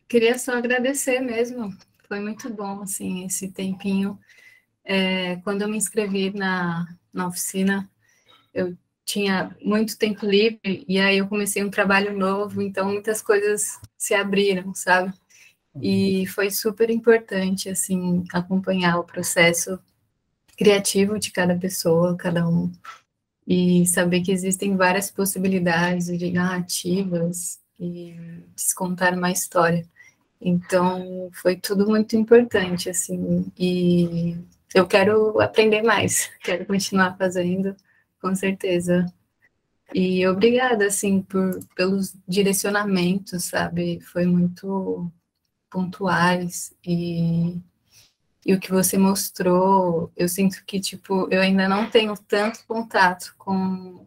Queria só agradecer mesmo. Foi muito bom, assim, esse tempinho. Quando eu me inscrevi na oficina, eu tinha muito tempo livre, e aí eu comecei um trabalho novo, então muitas coisas se abriram, sabe? E foi super importante, assim, acompanhar o processo criativo de cada pessoa, cada um, e saber que existem várias possibilidades de narrativas e de se contar uma história. Então, foi tudo muito importante, assim, e eu quero aprender mais, quero continuar fazendo, com certeza. E obrigada, assim, pelos direcionamentos, sabe? Foi muito pontuais e o que você mostrou, eu sinto que, tipo, eu ainda não tenho tanto contato com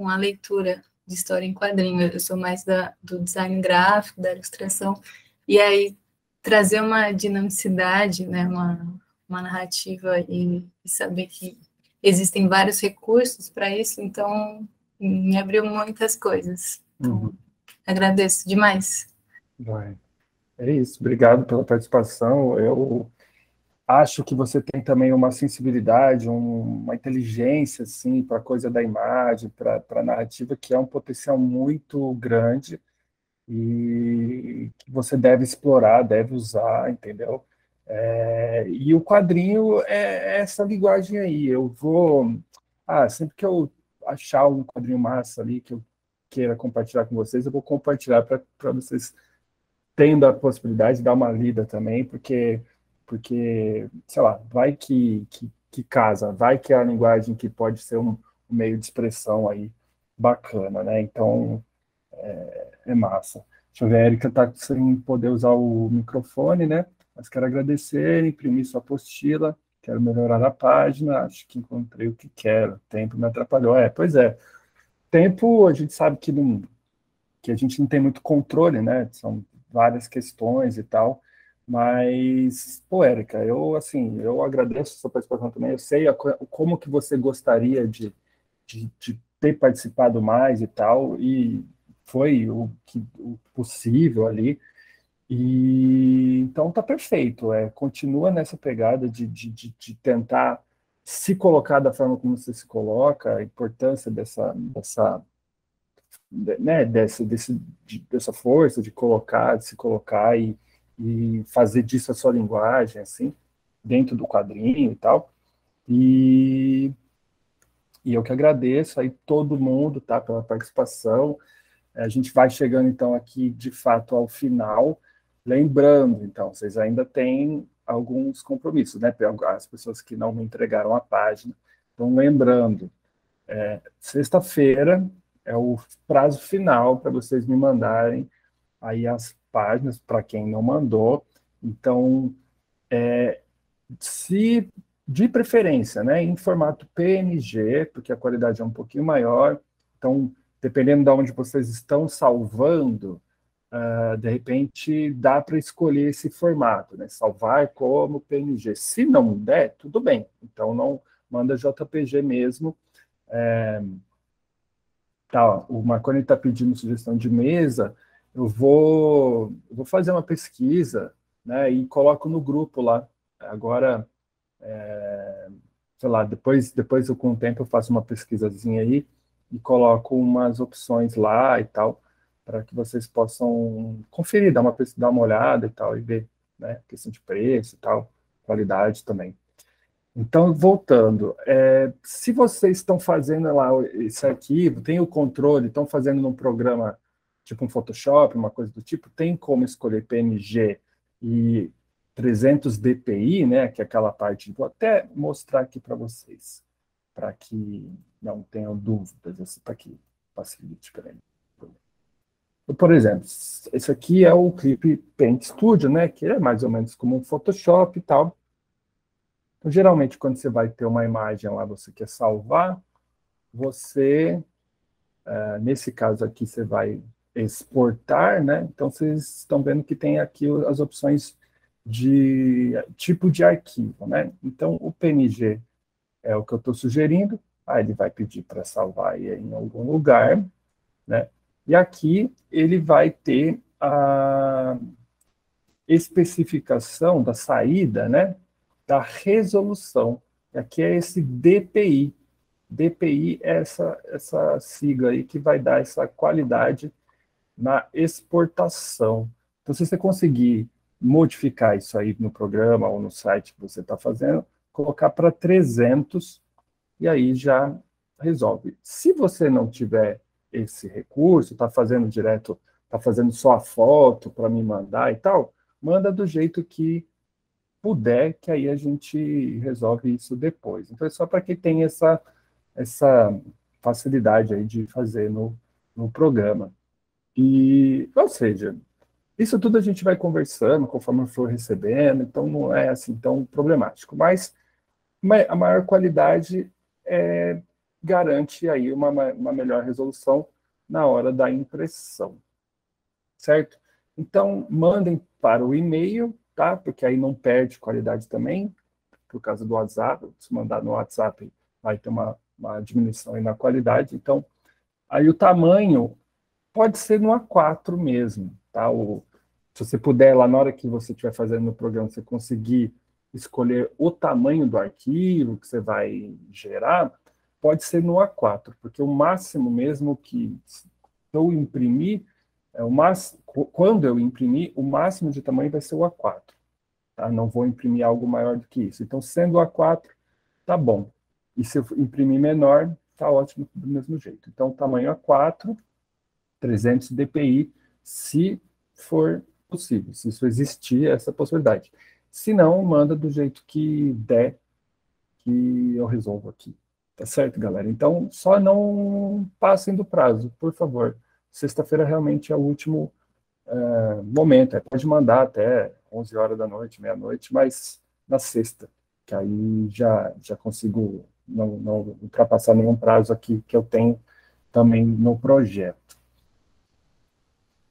a leitura de história em quadrinho, eu sou mais do design gráfico, da ilustração, e aí trazer uma dinamicidade, né, uma narrativa e saber que existem vários recursos para isso, então me abriu muitas coisas. Então, agradeço demais. É isso, obrigado pela participação. Eu acho que você tem também uma sensibilidade, uma inteligência, assim, para a coisa da imagem, para a narrativa, que é um potencial muito grande e que você deve explorar, deve usar, entendeu? E o quadrinho é essa linguagem aí. Eu vou... sempre que eu achar um quadrinho massa ali que eu queira compartilhar com vocês, eu vou compartilhar para vocês tendo a possibilidade de dar uma lida também, porque sei lá, vai que casa, vai que é a linguagem que pode ser um meio de expressão aí bacana, né? Então, é massa. Deixa eu ver, a Erika está sem poder usar o microfone, né? Mas quero agradecer, imprimir sua apostila, quero melhorar a página, acho que encontrei o que quero, o tempo me atrapalhou. Pois é, tempo a gente sabe que a gente não tem muito controle, né? São várias questões e tal, mas, pô, Érica, eu agradeço a sua participação também, eu sei como que você gostaria de ter participado mais e tal, e foi o possível ali, e então tá perfeito, continua nessa pegada de tentar se colocar da forma como você se coloca, a importância dessa né, dessa força de se colocar e fazer disso a sua linguagem, assim, dentro do quadrinho e tal. E eu que agradeço aí todo mundo, tá, pela participação. A gente vai chegando, então, aqui, de fato, ao final. Lembrando, então, vocês ainda têm alguns compromissos, né, as pessoas que não me entregaram a página. Então, lembrando, sexta-feira é o prazo final para vocês me mandarem aí as páginas para quem não mandou. Então, se de preferência, né, em formato PNG, porque a qualidade é um pouquinho maior. Então, dependendo de onde vocês estão salvando, de repente dá para escolher esse formato, né, salvar como PNG. Se não der, tudo bem. Então, não manda JPG mesmo. Tá, o Marconi está pedindo sugestão de mesa. Eu vou fazer uma pesquisa, né, e coloco no grupo lá. Agora, sei lá, depois eu, com o tempo, eu faço uma pesquisazinha aí e coloco umas opções lá e tal, para que vocês possam conferir, dar uma olhada e tal, e ver, né, questão de preço e tal, qualidade também. Então, voltando, se vocês estão fazendo lá esse arquivo, tem o controle, estão fazendo num programa tipo um Photoshop, uma coisa do tipo, tem como escolher PNG e 300 dpi, né, que é aquela parte, vou até mostrar aqui para vocês, para que não tenham dúvidas, para que facilite para mim. Por exemplo, esse aqui é o Clip Paint Studio, né, que é mais ou menos como um Photoshop e tal. Então, geralmente, quando você vai ter uma imagem lá, você quer salvar, você, nesse caso aqui, você vai exportar, né? Então, vocês estão vendo que tem aqui as opções de tipo de arquivo, né? Então, o PNG é o que eu estou sugerindo. Aí ele vai pedir para salvar aí em algum lugar, né? E aqui ele vai ter a especificação da saída, né? Da resolução. E aqui é esse DPI. DPI é essa sigla aí que vai dar essa qualidade na exportação. Então, se você conseguir modificar isso aí no programa ou no site que você está fazendo, colocar para 300, e aí já resolve. Se você não tiver esse recurso, está fazendo direto, está fazendo só a foto para me mandar e tal, manda do jeito que puder, que aí a gente resolve isso depois. Então, é só para que tenha essa facilidade aí de fazer no programa. E, ou seja, isso tudo a gente vai conversando conforme for recebendo, então não é assim tão problemático. Mas a maior qualidade garante aí uma melhor resolução na hora da impressão, certo? Então, mandem para o e-mail, tá? Porque aí não perde qualidade também, por causa do WhatsApp. Se mandar no WhatsApp, vai ter uma diminuição aí na qualidade. Então, aí o tamanho pode ser no A4 mesmo, tá? Se você puder, lá na hora que você estiver fazendo no programa, você conseguir escolher o tamanho do arquivo que você vai gerar, pode ser no A4, porque o máximo mesmo que eu imprimir, quando eu imprimir, o máximo de tamanho vai ser o A4. Tá? Não vou imprimir algo maior do que isso. Então, sendo o A4, tá bom. E se eu imprimir menor, tá ótimo do mesmo jeito. Então, tamanho A4, 300 dpi, se for possível, se isso existir, essa possibilidade. Se não, manda do jeito que der, que eu resolvo aqui. Tá certo, galera? Então, só não passem do prazo, por favor. Sexta-feira realmente é o último momento. Pode mandar até 11 horas da noite, meia-noite, mas na sexta, que aí já consigo não ultrapassar nenhum prazo aqui que eu tenho também no projeto.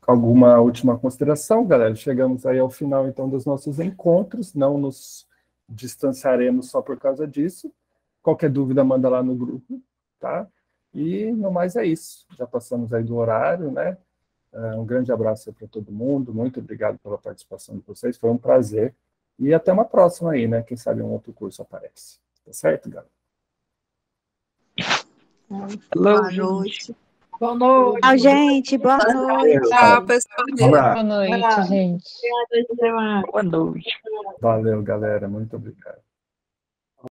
Alguma última consideração, galera? Chegamos aí ao final, então, dos nossos encontros. Não nos distanciaremos só por causa disso. Qualquer dúvida, manda lá no grupo, tá? E, no mais, é isso. Já passamos aí do horário, né? Um grande abraço para todo mundo. Muito obrigado pela participação de vocês. Foi um prazer. E até uma próxima aí, né? Quem sabe um outro curso aparece. Tá certo, galera? Boa noite. Boa noite. Tchau, gente. Boa noite. Tchau, pessoal. Boa noite, gente. Boa noite. Valeu, galera. Muito obrigado.